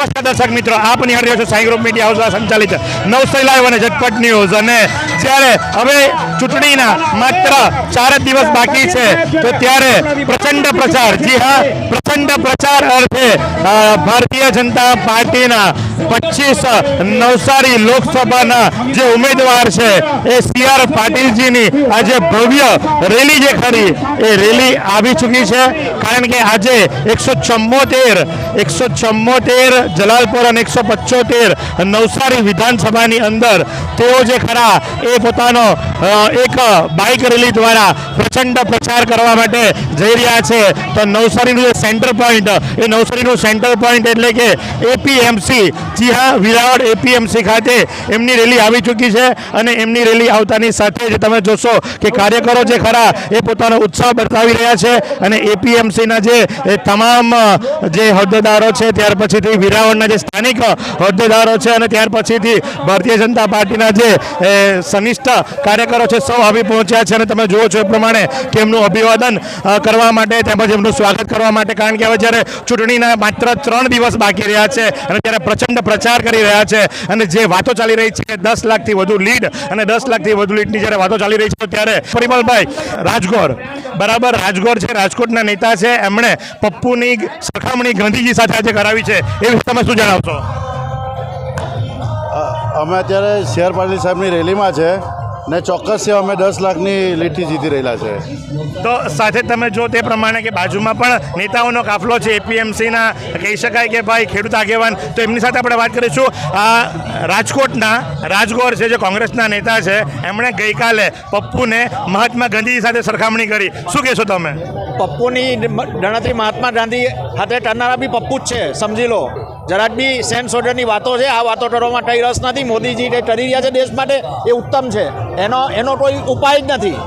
નમસ્કાર દર્શક મિત્રો, આપ નિહાળી રહ્યા છો સાઈ ગ્રુપ મીડિયા હાઉસ દ્વારા સંચાલિત નવસારી લાઈવ અને ઝટપટ ન્યૂઝ। અને જ્યારે હવે ચૂંટણીના માત્ર 4 જ દિવસ બાકી છે તો ત્યારે પ્રચંડ પ્રચાર, જી હા પ્રચંડ પ્રચાર અર્થે ભારતીય જનતા પાર્ટીના 25 નવસારી લોકસભાના જે ઉમેદવાર છે એ CR પાટીલજીની આજે ભવ્ય રેલી જે ખરી એ રેલી આવી ચૂકી છે। કારણ કે આજે 174 જલાલપુર અને 175 નવસારી વિધાનસભાની અંદર તેઓ જે ખરા એ પોતાનો એક બાઇક રેલી દ્વારા પ્રચંડ પ્રચાર કરવા માટે જઈ રહ્યા છે। તો નવસારીનું જે સેન્ટર પોઈન્ટ, એ નવસારીનું સેન્ટર પોઈન્ટ એટલે કે APMC, જી હા વિરાવળ APMC ખાતે એમની રેલી આવી ચૂકી છે। અને એમની રેલી આવતાની સાથે જ તમે જોશો કે કાર્યકરો જે ખરા એ પોતાનો ઉત્સાહ બતાવી રહ્યા છે। અને APMCના જે તમામ જે હોદ્દેદારો છે, ત્યાર પછીથી વિરાવળના જે સ્થાનિક હોદ્દેદારો છે અને ત્યાર પછીથી ભારતીય જનતા પાર્ટીના જે સનિષ્ઠ કાર્યકરો છે સૌ આવી પહોંચ્યા છે। અને તમે જુઓ છો એ પ્રમાણે કે એમનું અભિવાદન કરવા માટે, તેમજ એમનું સ્વાગત કરવા માટે, કારણ કે હવે જ્યારે ચૂંટણીના માત્ર 3 દિવસ બાકી રહ્યા છે અને ત્યારે પ્રચંડ પ્રચાર કરી રહ્યા છે અને જે વાતો ચાલી રહી છે કે 10 લાખથી વધુ લીડ અને 10 લાખથી વધુ લીડની જ્યારે વાતો ચાલી રહી છે ત્યારે પરિમલભાઈ રાજગોર, બરાબર રાજગોર છે, રાજકોટના નેતા છે, એમણે પપ્પુની સરખામણી ગાંધીજી સાથે આજે કરાવી છે, એ વિશે તમે શું જણાવશો? અમે અત્યારે CR પાટીલ સાહેબની રેલીમાં છે ને ચોક્કસ છે અમે 10 લાખની લીડથી જીતી રહેલા છે। તો સાથે તમે જો તે પ્રમાણે કે બાજુમાં પણ નેતાઓનો કાફલો છે APMCના, કહી શકાય કે ભાઈ ખેડૂત આગેવાન, તો એમની સાથે આપણે વાત કરીશું। રાજકોટના રાજગોર છે જે કોંગ્રેસના નેતા છે, એમણે ગઈકાલે પપ્પુને મહાત્મા ગાંધીજી સાથે સરખામણી કરી, શું કહેશો તમે? પપ્પુની ગણતરી મહાત્મા ગાંધી સાથે કરનારા બી પપ્પુ જ છે, સમજી લો। જરાક બી સેન્સ ઓર્ડરની વાતો છે, આ વાતો કરવામાં કંઈ રસ નથી। મોદીજી કંઈ કરી રહ્યા છે દેશ માટે એ ઉત્તમ છે, એનો કોઈ ઉપાય જ નથી।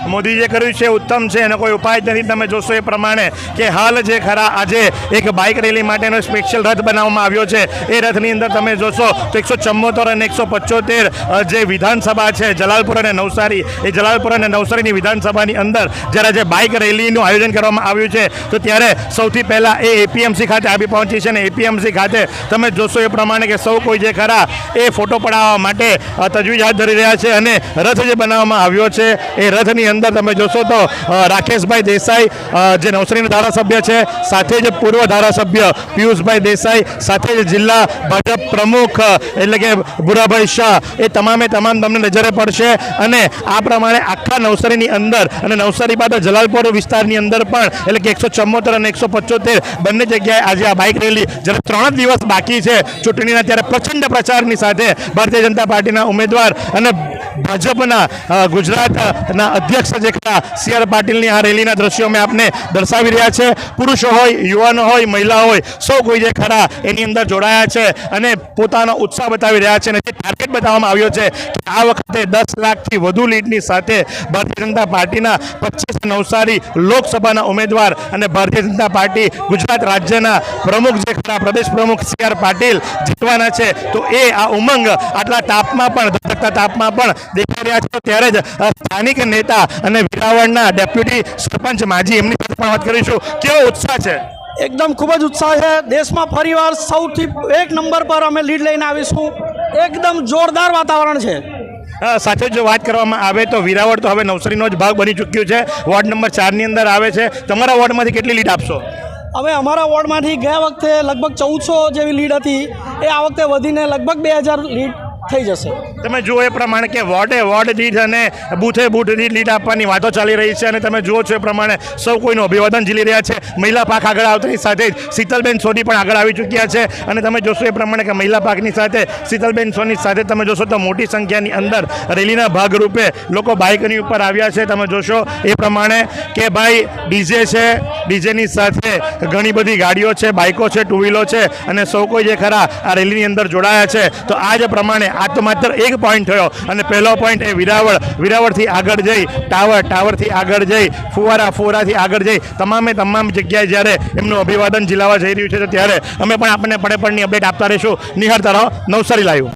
મોદી જે કર્યું છે ઉત્તમ છે, એનો કોઈ ઉપાય જ નથી। તમે જોશો એ પ્રમાણે કે હાલ જે ખરા આજે એક બાઇક રેલી માટેનો સ્પેશિયલ રથ બનાવવામાં આવ્યો છે। એ રથની અંદર તમે જોશો તો 174 અને 175 જે વિધાનસભા છે જલાલપુર અને નવસારી, એ જલાલપુર અને નવસારીની વિધાનસભાની અંદર જ્યારે જે બાઇક રેલીનું આયોજન કરવામાં આવ્યું છે તો ત્યારે સૌથી પહેલાં એ APMC ખાતે આવી પહોંચી છે। અને APMC ખાતે તમે જોશો એ પ્રમાણે કે સૌ કોઈ જે ખરા એ ફોટો પડાવવા માટે તજવીજ હાથ ધરી રહ્યા છે। અને રથ જે બનાવવામાં આવ્યો છે એ રથની અંદર તમે જોશો તો રાકેશભાઈ દેસાઈ જે નવસારીના ધારાસભ્ય છે, સાથે જ પૂર્વ ધારાસભ્ય પિયુષભાઈ દેસાઈ, સાથે જ જિલ્લા ભાજપ પ્રમુખ એટલે કે ભુરાભાઈ શાહ, એ તમામે તમામ તમને નજરે પડશે। અને આ પ્રમાણે આખા નવસારીની અંદર અને નવસારી બાદ જલાલપુર વિસ્તારની અંદર પણ એટલે કે 174 અને 175 બંને જગ્યાએ આજે આ બાઇક રેલી, જ્યારે 3 દિવસ બાકી છે ચૂંટણીના, ત્યારે પ્રચંડ પ્રચારની સાથે ભારતીય જનતા પાર્ટીના ઉમેદવાર અને ભાજપના ગુજરાતના અધ્યક્ષ જે ખરા CR પાટીલની આ રેલીના દ્રશ્યો અમે આપને દર્શાવી રહ્યા છે। પુરુષો હોય, યુવાનો હોય, મહિલા હોય, સૌ કોઈ જે ખરા એની અંદર જોડાયા છે અને પોતાનો ઉત્સાહ બતાવી રહ્યા છે। અને જે ટાર્ગેટ બતાવવામાં આવ્યો છે કે આ વખતે 10 લાખથી વધુ લીડની સાથે ભારતીય જનતા પાર્ટીના 25 નવસારી લોકસભાના ઉમેદવાર અને ભારતીય જનતા પાર્ટી ગુજરાત રાજ્યના પ્રમુખ જે ખરા પ્રદેશ પ્રમુખ CR પાટીલ જીતવાના છે। તો એ આ ઉમંગ આટલા તાપમાં પણ, ધધકતા તાપમાં પણ દેખાઈ રહ્યા છે। ત્યારે જ સ્થાનિક નેતા અને વિરાવળના ડેપ્યુટી સરપંચ માજી, એમની સાથે પણ વાત કરીશું। કેવો ઉત્સાહ છે? એકદમ ખૂબ જ ઉત્સાહ છે। દેશમાં ફરીવાર સૌથી 1 નંબર પર અમે લીડ લઈને આવીશું। એકદમ જોરદાર વાતાવરણ છે। સાથે જો વાત કરવામાં આવે તો વિરાવળ તો હવે નવસારીનો જ ભાગ બની ચૂક્યું છે, વોર્ડ નંબર 4 ની અંદર આવે છે। તમારા વોર્ડમાંથી કેટલી લીડ આપશો? હવે અમારા વોર્ડમાંથી ગયા વખતે લગભગ 1400 જેવી લીડ હતી, એ આ વખતે વધીને લગભગ 2000 લીડ થઈ જશે। તમે જુઓ એ પ્રમાણે કે વોર્ડ દીઠ અને બૂથે દીઠ લીડ આપવાની વાતો ચાલી રહી છે। અને તમે જુઓ છો એ પ્રમાણે સૌ કોઈનું અભિવાદન ઝીલી રહ્યા છે। મહિલા પાક આગળ આવતાની સાથે જ શીતલબેન સોની પણ આગળ આવી ચૂક્યા છે। અને તમે જોશો એ પ્રમાણે કે મહિલા પાકની સાથે શીતલબેન સોની સાથે તમે જોશો તો મોટી સંખ્યાની અંદર રેલીના ભાગરૂપે લોકો બાઇકની ઉપર આવ્યા છે। તમે જોશો એ પ્રમાણે કે ભાઈ ડીજે છે, ડીજેની સાથે ઘણી બધી ગાડીઓ છે, બાઇકો છે, ટુ વ્હીલો છે, અને સૌ કોઈ જે ખરા આ રેલીની અંદર જોડાયા છે। તો આ જ પ્રમાણે આ તો માત્ર એક પોઈન્ટ થયો અને પહેલો પોઈન્ટ એ વિરાવળથી આગળ જઈ ટાવરથી આગળ જઈ ફુવારાથી આગળ જઈ તમામ જગ્યાએ જ્યારે એમનું અભિવાદન ઝીલાવા જઈ રહ્યું છે ત્યારે અમે પણ આપણને પડે પડની અપડેટ આપતા રહીશું। નિહાળતા રહો નવસારી લાઈવ।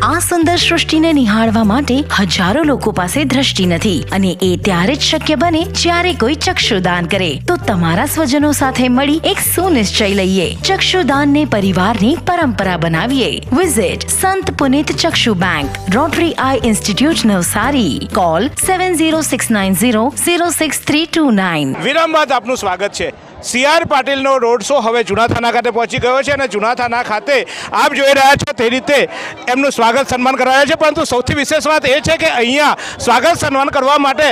આ સુંદર સૃષ્ટિને નિહાળવા માટે હજારો લોકો પાસે દ્રષ્ટિ નથી અને એ ત્યારે જ શક્ય બને જ્યારે કોઈ ચક્ષુદાન કરે. તો તમારા સ્વજનો સાથે મળી એક સુનિશ્ચય લઈએ. ચક્ષુદાનને પરિવારની પરંપરા બનાવીએ. Visit Sant Punit Chakshu bank, rotary eye institute Navsari. Call 7069006329. વિરામ બાદ આપનું સ્વાગત છે. CR પાટીલનો રોડ શો હવે જૂના થાના ખાતે પહોંચી ગયો છે અને જૂના થાના ખાતે આપ જોઈ રહ્યા છો તે રીતે એમનું સ્વાગત સન્માન કરાયા છે. પરંતુ સૌથી વિશેષ વાત એ છે કે અહીંયા સ્વાગત સન્માન કરવા માટે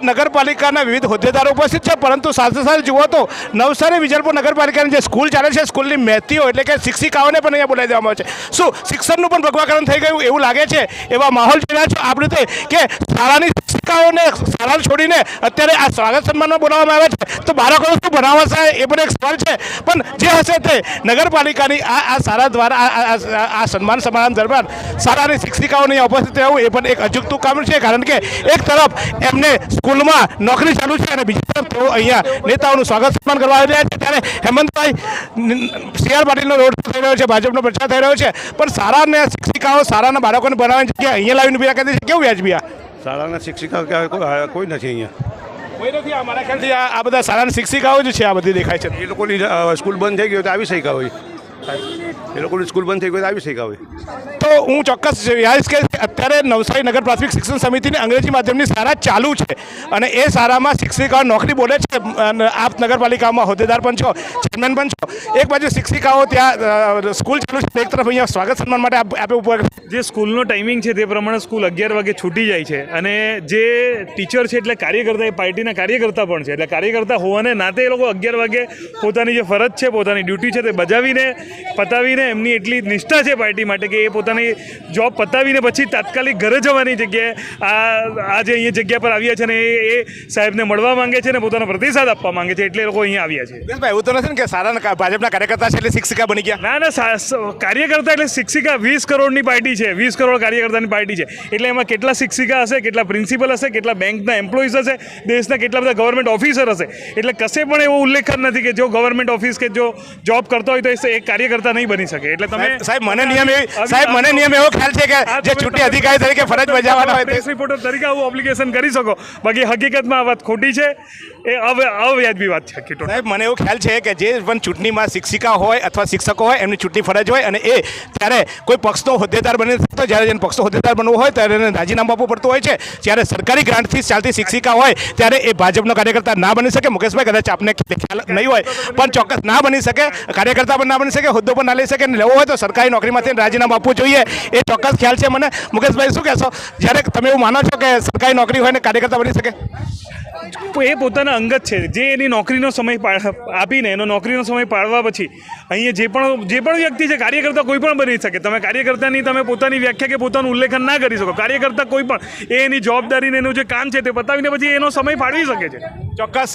નગરપાલિકાના વિવિધ હોદ્દેદારો ઉપસ્થિત છે. પરંતુ સાથે સાથે જુઓ તો નવસારી વિજલપુર નગરપાલિકાની જે સ્કૂલ ચાલે છે, સ્કૂલની મેથીઓ એટલે કે શિક્ષિકાઓને પણ અહીંયા બોલાવી દેવામાં આવે છે. શું શિક્ષણનું પણ ભગવાકરણ થઈ ગયું એવું લાગે છે? એવા માહોલ જોઈ રહ્યા છો આપ રીતે કે શાળાની શિક્ષિકાઓને શાળા છોડીને અત્યારે આ સ્વાગત સન્માનમાં બોલાવવામાં આવે છે. તો બાળકો શું બનાવશે એ પણ એક સવાલ છે. પણ જે હશે તે નગરપાલિકાની આ શાળા દ્વારા આ સન્માન સમારંભ દરમિયાન શાળાની શિક્ષિકાઓને ઉપસ્થિત રહેવું એ પણ એક અજુગતું કામ છે. કારણ કે એક તરફ એમને સ્કૂલમાં નોકરી ચાલુ છે અને બીજી તરફ તેઓ અહીંયા નેતાઓનું સ્વાગત સન્માન કરવા આવી રહ્યા છે. ત્યારે હેમંતભાઈ, CR પાટીલનો રોડ શો થઈ રહ્યો છે, ભાજપનો પ્રચાર થઈ રહ્યો છે, પણ શાળાને શિક્ષિકાઓ શાળાના બાળકોને બનાવવાની જગ્યાએ અહીંયા લાવીને ઉભી રાખી દે છે. કેવું વ્યાજબી આ? શાળાના શિક્ષિકા કોઈ નથી અહીંયા. કોઈ નથી. મારા ખ્યાલથી આ બધા શાળાની શિક્ષિકાઓ જ છે. આ બધી દેખાય છે. એ લોકોની સ્કૂલ બંધ થઈ ગઈ હોય તો આવી શક્યા હોય. એ લોકોની સ્કૂલ બંધ થઈ ગઈ હોય તો આવી શક્યા હોય. તો હું ચોક્કસ યાદ કે અત્યારે નવસારી નગર પ્રાથમિક શિક્ષણ સમિતિની અંગ્રેજી માધ્યમની શાળા ચાલુ છે અને એ શાળામાં શિક્ષિકાઓ નોકરી બોલે છે. આપ નગરપાલિકામાં હોદ્દેદાર પણ છો, ચેરમેન પણ છો. એક બાજુ શિક્ષિકાઓ ત્યાં સ્કૂલ ચાલુ છે, એક તરફ અહીંયા સ્વાગત સન્માન માટે આપે ઉપર જે સ્કૂલનો ટાઈમિંગ છે તે પ્રમાણે સ્કૂલ 11 વાગે છૂટી જાય છે અને જે ટીચર છે એટલે કાર્યકર્તા એ પાર્ટીના કાર્યકર્તા પણ છે. એટલે કાર્યકર્તા હોવાને નાતે એ લોકો 11 વાગે પોતાની જે ફરજ છે, પોતાની ડ્યુટી છે તે બજાવીને પતાવીને એમની એટલી નિષ્ઠા છે પાર્ટી માટે કે એ પોતાની જોબ પતાવીને પછી તાત્કાલિક ઘરે જવાની જગ્યાએ આ જે અહીંયા જગ્યા પર આવ્યા છે ને એ સાહેબને મળવા માંગે છે ને પોતાનો પ્રતિસાદ આપવા માંગે છે. એટલે એ લોકો અહીંયા આવ્યા છે. એવું તો નથી ને કે શાળાના ભાજપના કાર્યકર્તા છે એટલે શિક્ષિકા બની ગયા? ના, કાર્યકર્તા એટલે શિક્ષિકા 20 કરોડની પાર્ટી છે, 20 કરોડ કાર્યકર્તાની પાર્ટી છે. એટલે એમાં કેટલા શિક્ષિકા હશે, કેટલા પ્રિન્સિપલ હશે, કેટલા બેંકના એમ્પ્લોઈઝ હશે, દેશના કેટલા બધા ગવર્મેન્ટ ઓફિસર હશે. એટલે કશે પણ એવો ઉલ્લેખ નથી કે જો ગવર્મેન્ટ ઓફિસ કે જો જોબ કરતો હોય તો એ કાર્યકર્તા નહીં બની શકે. એટલે તમે સાહેબ મને નિયમ એવો ખ્યાલ છે કે જે ચૂંટણી અધિકારી તરીકે ફરજ બજાવવાના હોય પ્રેસ રિપોર્ટર તરીકે આવું ઓબ્લિગેશન કરી શકો. બાકી હકીકતમાં આ વાત ખોટી છે, એ અવ્યાજબી વાત છે. સાહેબ મને એવો ખ્યાલ છે કે જે પણ ચૂંટણીમાં શિક્ષિકા હોય અથવા શિક્ષકો હોય એમની ચૂંટણી ફરજ હોય અને એ ત્યારે કોઈ પક્ષનો હોદ્દેદાર બની શકતો, જ્યારે જેને પક્ષનો હોદ્દેદાર બનવું હોય ત્યારે એને રાજીનામું આપવું પડતું હોય છે. જ્યારે સરકારી ગ્રાન્ટથી ચાલતી શિક્ષિકા હોય ત્યારે એ ભાજપનો કાર્યકર્તા ના બની શકે. મુકેશભાઈ, કદાચ આપને ખ્યાલ નહીં હોય પણ ચોક્કસ ના બની શકે, કાર્યકર્તા પણ ના બની શકે, હોદ્દો પણ ના લઈ શકે. લેવો હોય તો સરકારી નોકરીમાંથી રાજીનામું આપવું જોઈએ, એ ચોક્કસ ખ્યાલ છે મને. મુકેશભાઈ શું કહેશો જ્યારે તમે એવું માનો છો કે સરકારી નોકરી હોય ને કાર્યકર્તા બની શકે? એ પોતાના અંગત છે. જે એની નોકરીનો સમય આપીને એનો નોકરીનો સમય પાડવા પછી અહીંયા જે પણ વ્યક્તિ છે કાર્યકર્તા કોઈ પણ બની શકે. તમે કાર્યકર્તાની તમે પોતાની વ્યાખ્યા કે પોતાનું ઉલ્લેખન ના કરી શકો. કાર્યકર્તા કોઈ પણ એની જવાબદારીને એનું જે કામ છે તે પતાવીને પછી એનો સમય ફાળવી શકે છે. ચોક્કસ.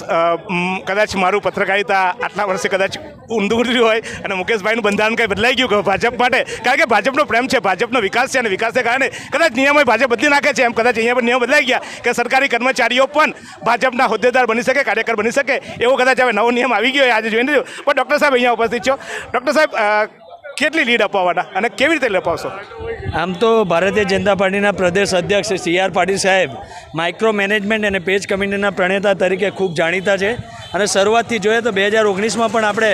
કદાચ મારું પત્રકારિતા આટલા વર્ષે કદાચ ઊંધું ઉતર્યું હોય અને મુકેશભાઈનું બંધારણ કંઈ બદલાઈ ગયું ભાજપ માટે, કારણ કે ભાજપનો પ્રેમ છે, ભાજપનો વિકાસ છે અને વિકાસને કારણે કદાચ નિયમો ભાજપ બદલી નાખે છે. એમ કદાચ અહીંયા પણ નિયમ બદલાઈ ગયા કે સરકારી કર્મચારીઓ પણ ભાજપના હોદ્દેદાર બની શકે, કાર્યકર બની શકે. એવો કદાચ હવે નવો નિયમ આવી ગયો આજે જોઈને. પણ ડૉક્ટર સાહેબ અહીંયા ઉપસ્થિત છો. ડૉક્ટર સાહેબ, કેટલી લીડ અપાવવાના અને કેવી રીતે અપાવશો? આમ તો ભારતીય જનતા પાર્ટીના પ્રદેશ અધ્યક્ષ CR પાટીલ સાહેબ માઇક્રો મેનેજમેન્ટ અને પેજ કમિટીના પ્રણેતા તરીકે ખૂબ જાણીતા છે અને શરૂઆતથી જોઈએ તો 2019માં પણ આપણે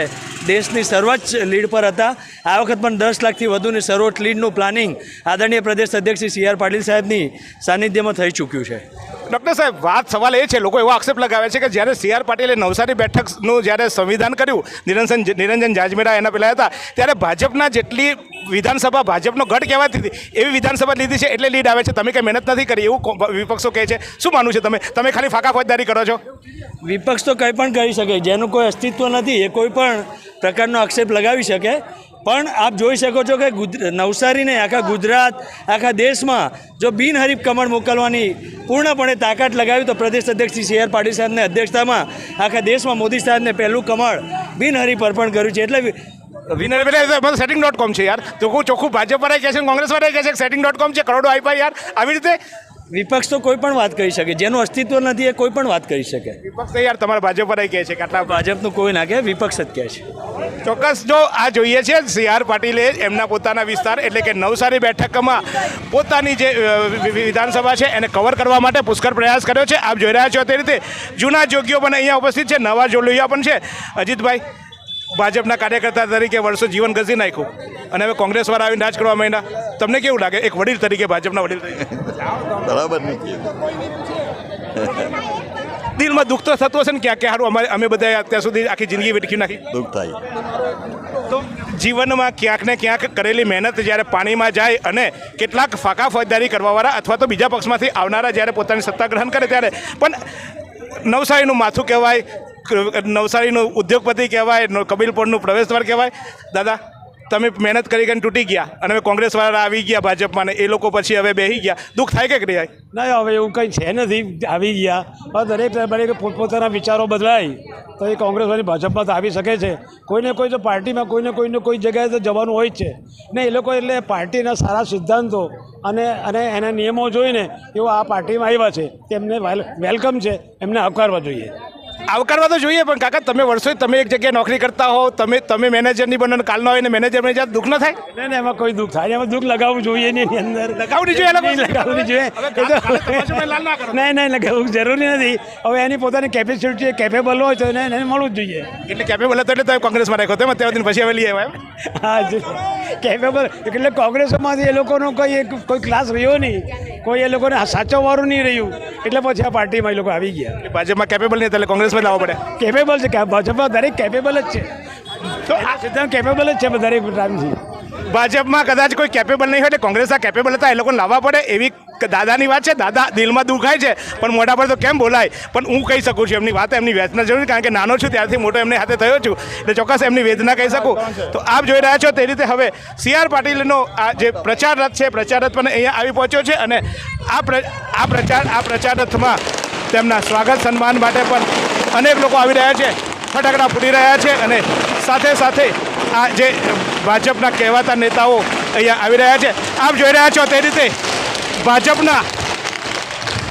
દેશની સર્વોચ્ચ લીડ પર હતા. આ વખત પણ 10 લાખથી વધુની સર્વોચ્ચ લીડનું પ્લાનિંગ આદરણીય પ્રદેશ અધ્યક્ષ CR પાટીલ સાહેબની સાનિધ્યમાં થઈ ચૂક્યું છે. ડૉક્ટર સાહેબ, સવાલ એ છે, લોકો એવો આક્ષેપ લગાવે છે કે જ્યારે CR પાટીલે નવસારી બેઠકનું જ્યારે સંવિધાન કર્યું, નિરંજન જાજમેરા એના પહેલાં હતા, ત્યારે ભાજપના જેટલી વિધાનસભા ભાજપનો ગઢ કહેવાતી હતી એવી વિધાનસભા લીધી છે એટલે લીડ આવે છે. તમે કંઈ મહેનત નથી કરી એવું વિપક્ષો કહે છે. શું માનવું છે તમે ખાલી ફાંકા ફોજદારી કરો છો? વિપક્ષ તો કંઈ પણ કરી શકે, જેનું કોઈ અસ્તિત્વ નથી એ કોઈ પણ પ્રકારનો આક્ષેપ લગાવી શકે. પણ આપ જોઈ શકો છો કે નવસારીને આખા ગુજરાત, આખા દેશમાં જો બિનહરીફ કમળ મોકલવાની પૂર્ણપણે તાકાત લગાવી તો પ્રદેશ અધ્યક્ષ CR પાટીલ સાહેબની અધ્યક્ષતામાં આખા દેશમાં મોદી સાહેબને પહેલું કમળ બિનહરીફ અર્પણ કર્યું છે. એટલે setting.com છે યાર. ચોખ્ખું ભાજપ વાળા કહે છે, કોંગ્રેસ વાળા કહે છે setting.com છે, કરોડો આપ્યા યાર. આવી રીતે વિપક્ષ તો કોઈ પણ વાત કરી શકે, જેનું અસ્તિત્વ નથી એ કોઈ પણ વાત કરી શકે. વિપક્ષ તો યાર તમારા ભાજપ પર કહે છે કે આટલા ભાજપનું કોઈ ના કહે, વિપક્ષ જ કહે છે. ચોક્કસ જો આ જોઈએ છે સી.આર. પાટીલે એમના પોતાના વિસ્તાર એટલે કે નવસારી બેઠકમાં પોતાની જે વિધાનસભા છે એને કવર કરવા માટે પુષ્કળ પ્રયાસ કર્યો છે. આપ જોઈ રહ્યા છો તે રીતે જૂના જોગીઓ પણ અહીંયા ઉપસ્થિત છે, નવા જોલિયા પણ છે. અજીતભાઈ, ભાજપના કાર્યકર્તા તરીકે વર્ષો જીવન ઘસી નાખ્યું અને હવે કોંગ્રેસવાળા આવીને રાજ કરવા માંડ્યા, તમને કેવું લાગે એક વડીલ તરીકે, ભાજપના વડીલ તરીકે? બરાબર દિલમાં દુઃખ તો થતું હશે ને ક્યાં કે સારું અમે બધા અત્યાર સુધી આખી જિંદગી વેઠી નાખી. દુઃખ થાય. તો જીવનમાં ક્યાંક ને ક્યાંક કરેલી મહેનત જ્યારે પાણીમાં જાય અને કેટલાક ફાંકા ફોજદારી કરવાવાળા અથવા તો બીજા પક્ષમાંથી આવનારા જ્યારે પોતાની સત્તા ગ્રહણ કરે ત્યારે પણ નવસારીનું માથું કહેવાય, નવસારીનું ઉદ્યોગપતિ કહેવાય, કબીલપોળનું પ્રવેશદ્વાર કહેવાય. દાદા, તમે મહેનત કરી કરીને તૂટી ગયા અને હવે કોંગ્રેસવાળા આવી ગયા ભાજપમાં ને એ લોકો પછી હવે બેસી ગયા, દુઃખ થાય કે નહીં? નહીં, હવે એવું કંઈ છે નથી. આવી ગયા દરેક પોતપોતાના વિચારો બદલાય તો એ કોંગ્રેસવાળી ભાજપમાં તો આવી શકે છે. કોઈને કોઈ તો પાર્ટીમાં કોઈને કોઈ જગ્યાએ તો જવાનું હોય જ છે ને. એ લોકો એટલે પાર્ટીના સારા સિદ્ધાંતો અને એના નિયમો જોઈને એવો આ પાર્ટીમાં આવ્યા છે, તેમને વેલકમ છે, એમને આવકારવા જોઈએ. આવકારવા તો જોઈએ, પણ કાકા તમે વર્ષોથી તમે એક જગ્યાએ નોકરી કરતા હો, તમે મેનેજરની બનો કાલનો હોય ને મેનેજર બની જાય, દુઃખ ન થાય? નહીં, એમાં કોઈ દુઃખ થાય, એમાં દુઃખ લગાવવું જોઈએ નહીં. એની અંદર લગાવવું જોઈએ, લગાવવું જોઈએ. નહીં, લગાવવું જરૂરી નથી. હવે એની પોતાની કેપેસિટી કેપેબલ હોય તો એને મળવું જ જોઈએ. એટલે કેપેબલ હતો એટલે તમે કોંગ્રેસમાં રાખ્યો તેમ અત્યાર સુધી પછી હવે લઈ આવ્યા? હા, કેપેબલ એટલે કોંગ્રેસમાંથી એ લોકોનો કોઈ ક્લાસ રહ્યો નહીં, કોઈ એ લોકોને સાચવવાનું નહીં રહ્યું, એટલે પછી આ પાર્ટીમાં એ લોકો આવી ગયા. ભાજપમાં કેપેબલ નહીં એટલે કોંગ્રેસમાં લાવવા પડે. કેપેબલ છે, ભાજપમાં દરેક કેપેબલ જ છે, તો આ સિદ્ધાંત કેપેબલ જ છે દરેક ટાઈમથી. ભાજપમાં કદાચ કોઈ કેપેબલ નહીં હોય એટલે કોંગ્રેસના કેપેબલ હતા એ લોકોને લાવવા પડે એવી દાદાની વાત છે. દાદા દિલમાં દુખાય છે પણ મોઢા પર તો કેમ બોલાય, પણ હું કહી શકું છું એમની વાત, એમની વેદના જરૂર, કારણ કે નાનો છું ત્યારથી મોટો એમની હાથે થયો છું એટલે ચોક્કસ એમની વેદના કહી શકું. તો આપ જોઈ રહ્યા છો તે રીતે હવે સી.આર. પાટીલનો આ જે પ્રચાર રથ છે, પ્રચાર રથ પણ અહીંયા આવી પહોંચ્યો છે અને આ પ્રચાર રથમાં તેમના સ્વાગત સન્માન માટે પણ અનેક લોકો આવી રહ્યા છે, ફટાકડા ફૂટી રહ્યા છે અને સાથે સાથે આ જે ભાજપના કહેવાતા નેતાઓ અહીંયા આવી રહ્યા છે. આપ જોઈ રહ્યા છો તે રીતે ભાજપના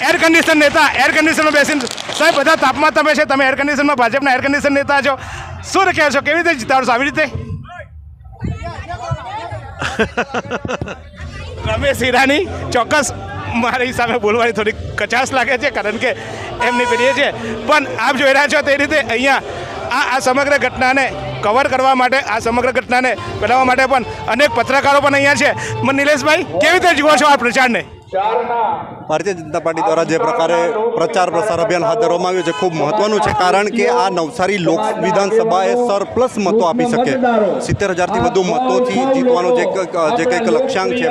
એર કન્ડિશન નેતા એર કન્ડિશનમાં બેસીને, સાહેબ બધા તાપમાં તમે છે, તમે એર કન્ડિશનમાં ભાજપના એર કન્ડિશન નેતા છો, શું કહે છો, કેવી રીતે જીતાડશો આવી રીતે? રમેશ હીરાની ચોક્કસ મારી સામે બોલવાની થોડી કચાશ લાગે છે કારણ કે એમની પેઢી છે, પણ આપ જોઈ રહ્યા છો તે રીતે અહીંયા આ સમગ્ર ઘટનાને કવર કરવા માટે, આ સમગ્ર ઘટનાને બનાવવા માટે પણ અનેક પત્રકારો પણ અહીંયા છે. નિલેશભાઈ, કેવી રીતે જુઓ છો આ પ્રચારને? ભારતીય જનતા પાર્ટી દ્વારા જે પ્રકારે પ્રચાર પ્રસાર અભિયાન હાથ ધરવામાં આવ્યું છે ખૂબ મહત્વનું છે, કારણ કે આ નવસારી લોક વિધાનસભાએ સરપ્લસ મતો આપી શકે, 70,000થી વધુ મતોથી જીતવાનો જે કંઈક લક્ષ્યાંક છે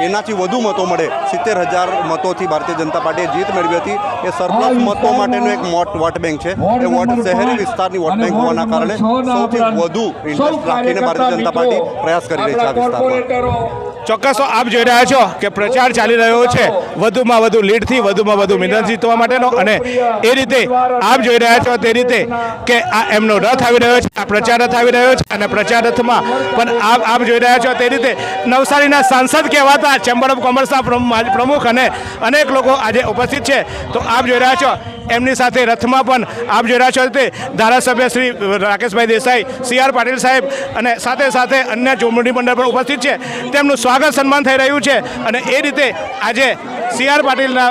એનાથી વધુ મતો મળે, 70,000 મતોથી ભારતીય જનતા પાર્ટીએ જીત મેળવી હતી. એ સરપ્લસ મતો માટેનો એક વોટ બેંક છે. એ વોટ શહેરી વિસ્તારની વોટ બેંક હોવાના કારણે સૌથી વધુ ઇન્ટરેસ્ટ રાખીને ભારતીય જનતા પાર્ટી પ્રયાસ કરી રહી છે આ વિસ્તારમાં. ચોક્કસ આપ જોઈ રહ્યા છો કે પ્રચાર ચાલી રહ્યો છે વધુમાં વધુ લીડથી, વધુમાં વધુ મિનરલ જીતવા માટેનો, અને એ રીતે આપ જોઈ રહ્યા છો તે રીતે કે આ એમનો રથ આવી રહ્યો છે, આ પ્રચાર રથ આવી રહ્યો છે અને પ્રચાર રથમાં પણ આપ જોઈ રહ્યા છો તે રીતે નવસારીના સાંસદ કહેવાતા ચેમ્બર ઓફ કોમર્સના પ્રમુખ અને અનેક લોકો આજે ઉપસ્થિત છે. તો આપ જોઈ રહ્યા છો એમની સાથે રથમાં પણ આપ જોઈ રહ્યા છો તે ધારાસભ્ય શ્રી રાકેશભાઈ દેસાઈ, સી.આર. પાટીલ સાહેબ અને સાથે સાથે અન્ય ચોમડી મંડળ પણ ઉપસ્થિત છે. તેમનું સ્વાગત સન્માન થઈ રહ્યું છે અને એ રીતે આજે સી.આર. પાટીલના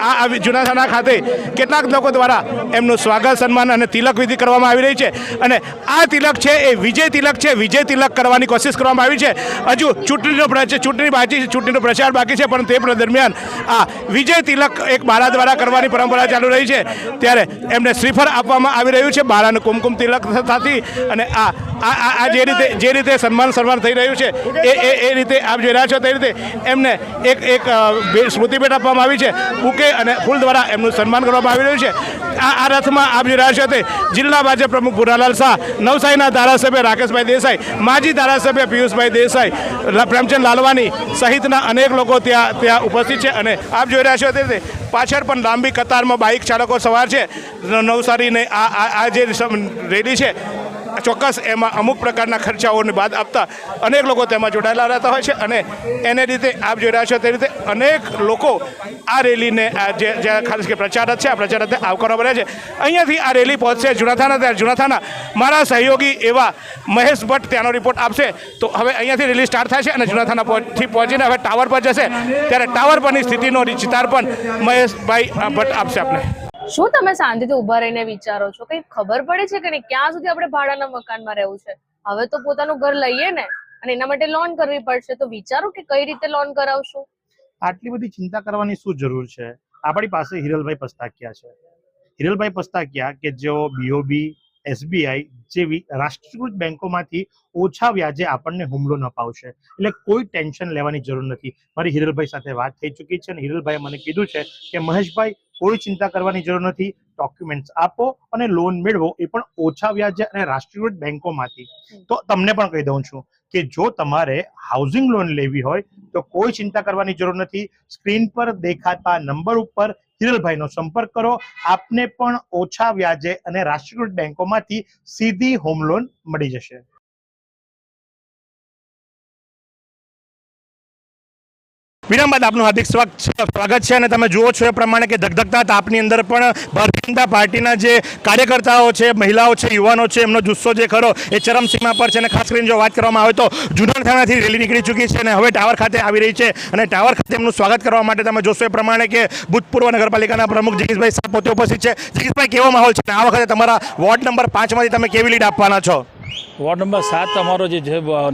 આ જુનાથાણા ખાતે કેટલાક લોકો દ્વારા એમનું સ્વાગત સન્માન અને તિલક વિધિ કરવામાં આવી રહી છે અને આ તિલક છે એ વિજય તિલક છે. વિજય તિલક કરવાની કોશિશ કરવામાં આવી છે. હજુ ચૂંટણીનો પ્રચાર બાકી છે, પણ તે દરમિયાન આ વિજય તિલક એક બાળા દ્વારા કરવાની પરંપરા ચાલુ રહી છે. ત્યારે એમને શ્રીફળ આપવામાં આવી રહ્યું છે બાળાનું કુમકુમ તિલક થતી, અને આ જે રીતે સન્માન થઈ રહ્યું છે એ રીતે આપ જોઈ રહ્યા છો તે રીતે એમને એક સ્મૃતિ ભેટ આપવામાં આવી છે. બુકે અને ફૂલ દ્વારા એમનું સન્માન કરવામાં આવી રહ્યું છે. આ રથમાં આપ જોઈ રહ્યા છો તે જિલ્લા ભાજપ પ્રમુખ ભુરાલાલ શાહ, નવસારીના ધારાસભ્ય રાકેશભાઈ દેસાઈ, માજી ધારાસભ્ય પિયુષભાઈ દેસાઈ, પ્રેમચંદ લાલવાની સહિતના અનેક લોકો ત્યાં ઉપસ્થિત છે. અને આપ જોઈ રહ્યા છો તે રીતે પાછળ પણ લાંબી કતારમાં બાઇક ચાલકો સવાર છે. નવસારીને આ જે રેલી છે ચોક્કસ એમાં અમુક પ્રકારના ખર્ચાઓની બાદ આપતા અનેક લોકો તેમાં જોડાયેલા રહેતા હોય છે અને એને રીતે આપ જોઈ રહ્યા છો તે રીતે અનેક લોકો આ રેલીને જે ખાસ કે પ્રચાર રથ છે આ પ્રચાર રથને આવકારવા રહ્યા છે. અહીંયાથી આ રેલી પહોંચશે જુનાથાના. ત્યારે જુનાથાના મારા સહયોગી એવા મહેશ ભટ્ટ ત્યાંનો રિપોર્ટ આપશે. તો હવે અહીંયાથી રેલી સ્ટાર્ટ થાય છે અને જુનાથાનાથી પહોંચીને હવે ટાવર પર જશે. ત્યારે ટાવર પરની સ્થિતિનો ચિતાર પણ મહેશભાઈ ભટ્ટ આપશે આપને. શું તમે શાંતિથી ઊભા રહીને વિચારો છો? કંઈ ખબર પડે છે કે નહીં ક્યાં સુધી આપણે ભાડાના મકાનમાં રહેવું છે? હવે તો પોતાનું ઘર લઈએ ને, અને એના માટે લોન કરવી પડશે. તો વિચારો કે કઈ રીતે લોન કરાવશું. આટલી બધી ચિંતા કરવાની શું જરૂર છે? આપણી પાસે હિરલભાઈ પસ્તાકિયા છે. હિરલભાઈ પસ્તાકિયા કે જેઓ BOB, SBI જેવી રાષ્ટ્રીયકૃત બેંકોમાંથી ઓછા વ્યાજે આપણને હોમ લોન અપાવશે. એટલે કોઈ ટેન્શન લેવાની જરૂર નથી. મારી હિરલભાઈ સાથે વાત થઈ ચૂકી છે અને હિરલભાઈએ મને કીધું છે કે મહેશભાઈ કોઈ ચિંતા કરવાની જરૂર નથી. ડોક્યુમેન્ટ્સ આપો અને લોન મેળવો, એ પણ ઓછા વ્યાજે અને રાષ્ટ્રીયકૃત બેંકોમાંથી. તો તમને પણ કહી દઉં છું કે જો તમારે હાઉસિંગ લોન લેવી હોય તો કોઈ ચિંતા કરવાની જરૂર નથી. સ્ક્રીન પર દેખાતા નંબર ઉપર હિરલભાઈનો સંપર્ક કરો. આપને પણ ઓછા વ્યાજે અને રાષ્ટ્રીયકૃત બેંકોમાંથી સીધી હોમ લોન મળી જશે. વિરામ બાદ આપનું હાર્દિક સ્વાગત છે અને તમે જુઓ છો એ પ્રમાણે કે ધગધગતા તાપની અંદર પણ ભારતીય જનતા પાર્ટીના જે કાર્યકર્તાઓ છે, મહિલાઓ છે, યુવાનો છે, એમનો જુસ્સો જે ખરો એ ચરમસીમા પર છે. અને ખાસ કરીને જો વાત કરવામાં આવે તો જુનાથાણાથી રેલી નીકળી ચૂકી છે અને હવે ટાવર ખાતે આવી રહી છે અને ટાવર ખાતે એમનું સ્વાગત કરવા માટે તમે જોશો એ પ્રમાણે કે ભૂતપૂર્વ નગરપાલિકાના પ્રમુખ જગીશભાઈ શાહ પોતે ઉપસ્થિત છે. જગીશભાઈ, કેવો માહોલ છે? આ વખતે તમારા વોર્ડ નંબર 5 માંથી તમે કેવી લીડ આપવાના છો? વોર્ડ નંબર 7 અમારો જે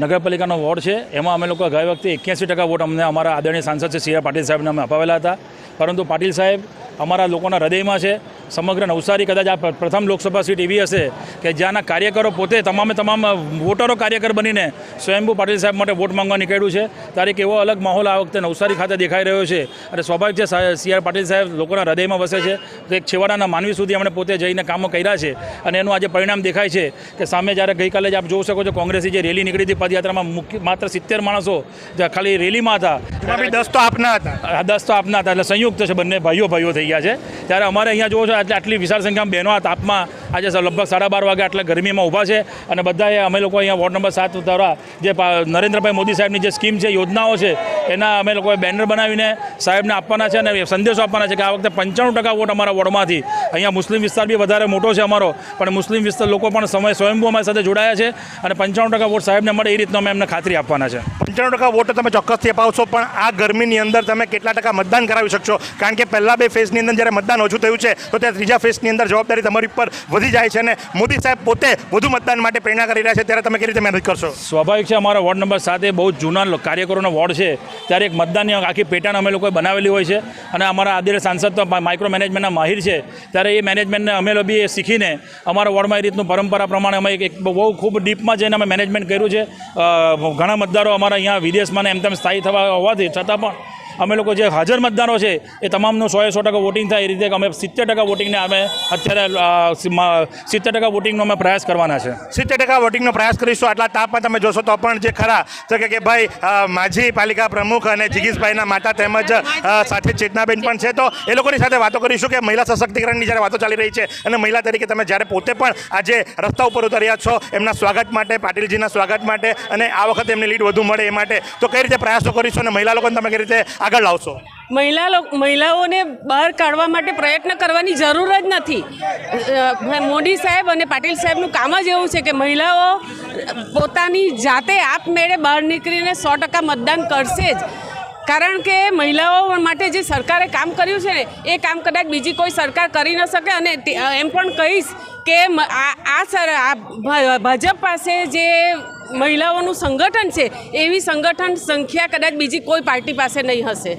નગરપાલિકાનો વોર્ડ છે એમાં અમે લોકો ગઈ વખતે 81% વોટ અમને અમારા આદરણીય સાંસદ છે CR પાટીલ સાહેબને અમે અપાવેલા હતા. પરંતુ પાટીલ સાહેબ અમારા લોકોના હૃદયમાં છે. સમગ્ર નવસારી કદાચ આ પ્રથમ લોકસભા સીટ એવી હશે કે જ્યાંના કાર્યકરો પોતે તમામ વોટરો કાર્યકર બનીને સ્વયંભૂ પાટીલ સાહેબ માટે વોટ માંગવા નીકળ્યું છે. ત્યારે એક એવો અલગ માહોલ આ વખતે નવસારી ખાતે દેખાઈ રહ્યો છે અને સ્વાભાવિક છે CR પાટીલ સાહેબ લોકોના હૃદયમાં વસે છે. તો એક છેવાડાના માનવી સુધી અમને પોતે જઈને કામો કર્યા છે અને એનું આજે પરિણામ દેખાય છે કે સામે જ્યારે ગઈકાલે જ આપ જોઈ શકો છો કોંગ્રેસની જે રેલી નીકળી હતી પદયાત્રામાં માત્ર 70 માણસો ખાલી રેલીમાં હતા. 10 તો આપના હતા. 10 તો આપના હતા. એટલે સંયુક્ત છે, બંને ભાઈઓ થઈ ગયા છે. ત્યારે અમારે અહીંયા જોવો છો એટલે આટલી વિશાળ સંખ્યામાં બહેનો આ તાપમાં આજે લગભગ 12:30 વાગે આટલા ગરમીમાં ઊભા છે અને બધાએ અમે લોકો અહીંયા વોર્ડ નંબર 7 દ્વારા જે નરેન્દ્રભાઈ મોદી સાહેબની જે સ્કીમ છે, યોજનાઓ છે, એના અમે લોકોએ બેનર બનાવીને સાહેબને આપવાના છે અને સંદેશો આપવાના છે કે આ વખતે 95% વોટ અમારા વોર્ડમાંથી. અહીંયા મુસ્લિમ વિસ્તાર બી વધારે મોટો છે અમારો, પણ મુસ્લિમ વિસ્તાર લોકો પણ સ્વયંભૂ અમારી સાથે જોડાયા છે અને 95% વોટ સાહેબને મળે એ રીતનો અમે એમને ખાતરી આપવાના છે. 95% વોટ તમે ચોક્કસથી અપાવશો, પણ આ ગરમીની અંદર તમે કેટલા ટકા મતદાન કરાવી શકશો? કારણ કે પહેલા 2 ફેઝની અંદર જ્યારે મતદાન ઓછું થયું છે તો ત્યાં ત્રીજા ફેઝની અંદર જવાબદારી તમારી પર વધી જાય છે અને મોદી સાહેબ પોતે વધુ મતદાન માટે પ્રેરણા કરી રહ્યા છે. ત્યારે તમે કેવી રીતે મહેનત કરશો? સ્વાભાવિક છે, અમારા વોર્ડ નંબર 7 એ બહુ જૂના કાર્યકરોનો વોર્ડ છે. ત્યારે એક મતદાનની આખી પેટર્ન અમે લોકોએ બનાવેલી હોય છે અને અમારા આદરણીય સાંસદ તો માઇક્રો મેનેજમેન્ટના માહિર છે. ત્યારે એ મેનેજમેન્ટને અમે લોકો બી શીખીને અમારા વોર્ડમાં એ રીતનું પરંપરા પ્રમાણે અમે એક બહુ ખૂબ ડીપમાં જઈને અમે મેનેજમેન્ટ કર્યું છે. ઘણા મતદારો અમારા અહીંયા વિદેશમાં ને એમ સ્થાયી થવા હોવાથી છતાં પણ અમે લોકો જે હાજર મતદારો છે એ તમામનું 100% વોટિંગ થાય એ રીતે અમે 70% વોટિંગને અમે અત્યારે 70% વોટિંગનો અમે પ્રયાસ કરવાના છે. 70% વોટિંગનો પ્રયાસ કરીશું. આટલા તાપમાં તમે જોશો તો પણ જે ખરા તો કે ભાઈ માજી પાલિકા પ્રમુખ અને જગીશભાઈના માતા તેમજ સાથે ચેતનાબેન પણ છે. તો એ લોકોની સાથે વાતો કરીશું કે મહિલા સશક્તિકરણની જ્યારે વાતો ચાલી રહી છે અને મહિલા તરીકે તમે જ્યારે પોતે પણ આજે રસ્તા ઉપર ઉતર્યા છો એમના સ્વાગત માટે, પાટીલજીના સ્વાગત માટે અને આ વખતે એમની લીડ વધુ મળે એ માટે, તો કઈ રીતે પ્રયાસો કરીશું અને મહિલા લોકોને તમે કઈ રીતે આગળ લાવશો? મહિલાઓને બહાર કાઢવા માટે પ્રયત્ન કરવાની જરૂર જ નથી. મોદી સાહેબ અને પાટીલ સાહેબનું કામ જ એવું છે કે મહિલાઓ પોતાની જાતે આપમેળે બહાર નીકળીને 100% મતદાન કરશે જ. કારણ કે મહિલાઓ માટે જે સરકારે કામ કર્યું છે ને એ કામ કદાચ બીજી કોઈ સરકાર કરી ન શકે. અને એમ પણ કહીશ કે ભાજપ પાસે જે મહિલાઓનું સંગઠન છે એવી સંગઠન સંખ્યા કદાચ બીજી કોઈ પાર્ટી પાસે નહીં હશે.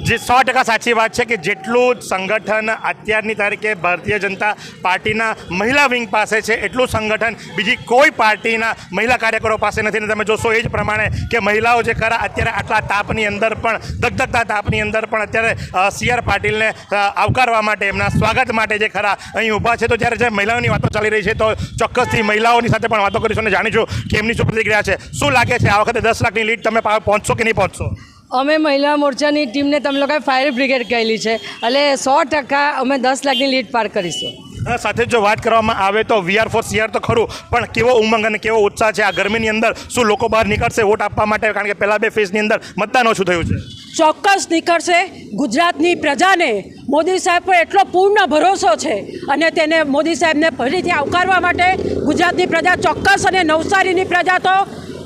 જે 100% સાચી વાત છે કે જેટલું સંગઠન અત્યારની તારીખે ભારતીય જનતા પાર્ટીના મહિલા વિંગ પાસે છે એટલું સંગઠન બીજી કોઈ પાર્ટીના મહિલા કાર્યકરો પાસે નથી. તમે જોશો એ જ પ્રમાણે કે મહિલાઓ જે ખરા અત્યારે આટલા તાપની અંદર પણ ધગધગતા તાપની અંદર પણ અત્યારે CR પાટીલને આવકારવા માટે, એમના સ્વાગત માટે જે ખરા અહીં ઊભા છે. તો જ્યારે જે મહિલાઓની વાતો ચાલી રહી છે તો ચોક્કસથી મહિલાઓની સાથે પણ વાતો કરીશું અને જાણીશું કે એમની શું પ્રતિક્રિયા છે. શું લાગે છે આ વખતે 10 લાખની લીડ તમે પહોંચશો કે નહીં પહોંચશો? અમે મહિલા મોરચાની ટીમને તમે લોકોએ ફાયર બ્રિગેડ કહેલી છે એટલે 100% અમે 10 લાખની લીડ પાર કરીશું. સાથે જો વાત કરવામાં આવે તો વીઆર ફોર સીઆર તો ખરું, પણ કેવો ઉમંગ અને કેવો ઉત્સાહ છે આ ગરમીની અંદર? શું લોકો બહાર નીકળશે વોટ આપવા માટે? કારણ કે પહેલા 2 ફેઝની અંદર મતદાન ઓછું થયું છે. ચોક્કસ નીકળશે. ગુજરાતની પ્રજાને મોદી સાહેબ પર એટલો પૂર્ણ ભરોસો છે અને તેને મોદી સાહેબને ફરીથી આવકારવા માટે ગુજરાતની પ્રજા ચોક્કસ અને નવસારીની પ્રજા તો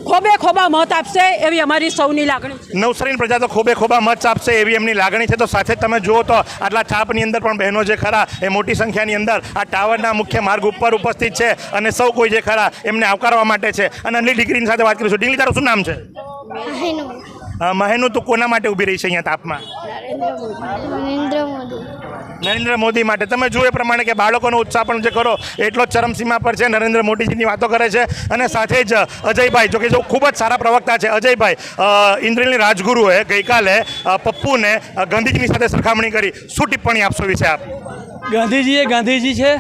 ખોબે ખોબા મત આપશે એવી અમારી સૌની લાગણી છે. નવસારીની પ્રજા તો ખોબે ખોબા મત આપશે એવી એમની લાગણી છે. તો સાથે જ તમે જુઓ તો આટલા છાપની અંદર પણ બહેનો જે ખરા એ મોટી સંખ્યાની અંદર આ ટાવરના મુખ્ય માર્ગ ઉપર ઉપસ્થિત છે અને સૌ કોઈ જે ખરા એમને આવકારવા માટે છે. અને અનલી ડિગ્રીની સાથે વાત કરીશું. ડિગ્રી તારું શું નામ છે? મહેનુ. તું કોના માટે ઊભી રહી છે અહીંયા તાપમાં? નરેન્દ્ર મોદી માટે. તમે જુઓ એ પ્રમાણે કે બાળકોનો ઉત્સાહ પણ જે કરો એટલો જ ચરમસીમા પર છે. નરેન્દ્ર મોદીજીની વાતો કરે છે અને સાથે જ અજયભાઈ જો કે જો ખૂબ જ સારા પ્રવક્તા છે. અજયભાઈ, ઇન્દ્રેલની રાજગુરુએ ગઈકાલે પપ્પુને ગાંધીજીની સાથે સરખામણી કરી. શું ટિપ્પણી આપશો વિશે આપ? ગાંધીજી એ ગાંધીજી છે.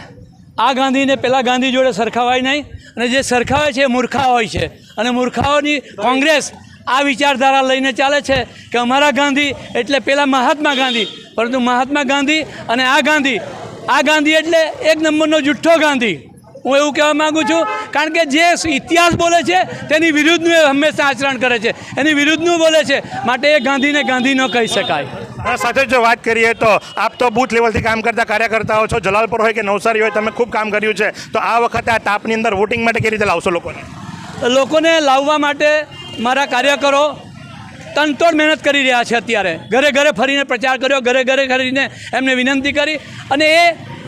આ ગાંધીને પેલા ગાંધી જોડે સરખાવાય નહીં, અને જે સરખાવે છે એ મૂર્ખા હોય છે. અને મૂર્ખાઓની કોંગ્રેસ આ વિચારધારા લઈને ચાલે છે કે અમારા ગાંધી એટલે પેલા મહાત્મા ગાંધી, પરંતુ મહાત્મા ગાંધી અને આ ગાંધી એટલે એક નંબરનો જુઠ્ઠો ગાંધી. હું એવું કહેવા માગું છું, કારણ કે જે ઇતિહાસ બોલે છે તેની વિરુદ્ધનું એ હંમેશા આચરણ કરે છે, એની વિરુદ્ધનું બોલે છે, માટે એ ગાંધીને ગાંધી ન કહી શકાય. સાથે જો વાત કરીએ તો આપ તો બૂથ લેવલથી કામ કરતા કાર્યકર્તાઓ છો. જલાલપુર હોય કે નવસારી હોય, તમે ખૂબ કામ કર્યું છે. તો આ વખતે આ તાપની અંદર વોટિંગ માટે કેવી રીતે લાવશો લોકોને લાવવા માટે મારા કાર્યકરો તનતોડ મહેનત કરી રહ્યા છે. અત્યારે ઘરે ઘરે ફરીને પ્રચાર કર્યો, ઘરે ઘરે ફરીને એમને વિનંતી કરી, અને એ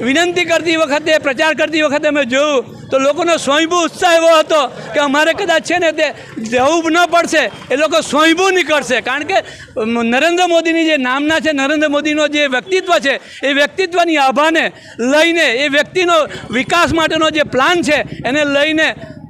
વિનંતી કરતી વખતે, પ્રચાર કરતી વખતે અમે જોયું તો લોકોનો સ્વયંભૂ ઉત્સાહ એવો હતો કે અમારે કદાચ છે ને તે જવું ન પડશે, એ લોકો સ્વયંભૂ નીકળશે. કારણ કે નરેન્દ્ર મોદીની જે નામના છે, નરેન્દ્ર મોદીનો જે વ્યક્તિત્વ છે, એ વ્યક્તિત્વની આભાને લઈને, એ વ્યક્તિનો વિકાસ માટેનો જે પ્લાન છે એને લઈને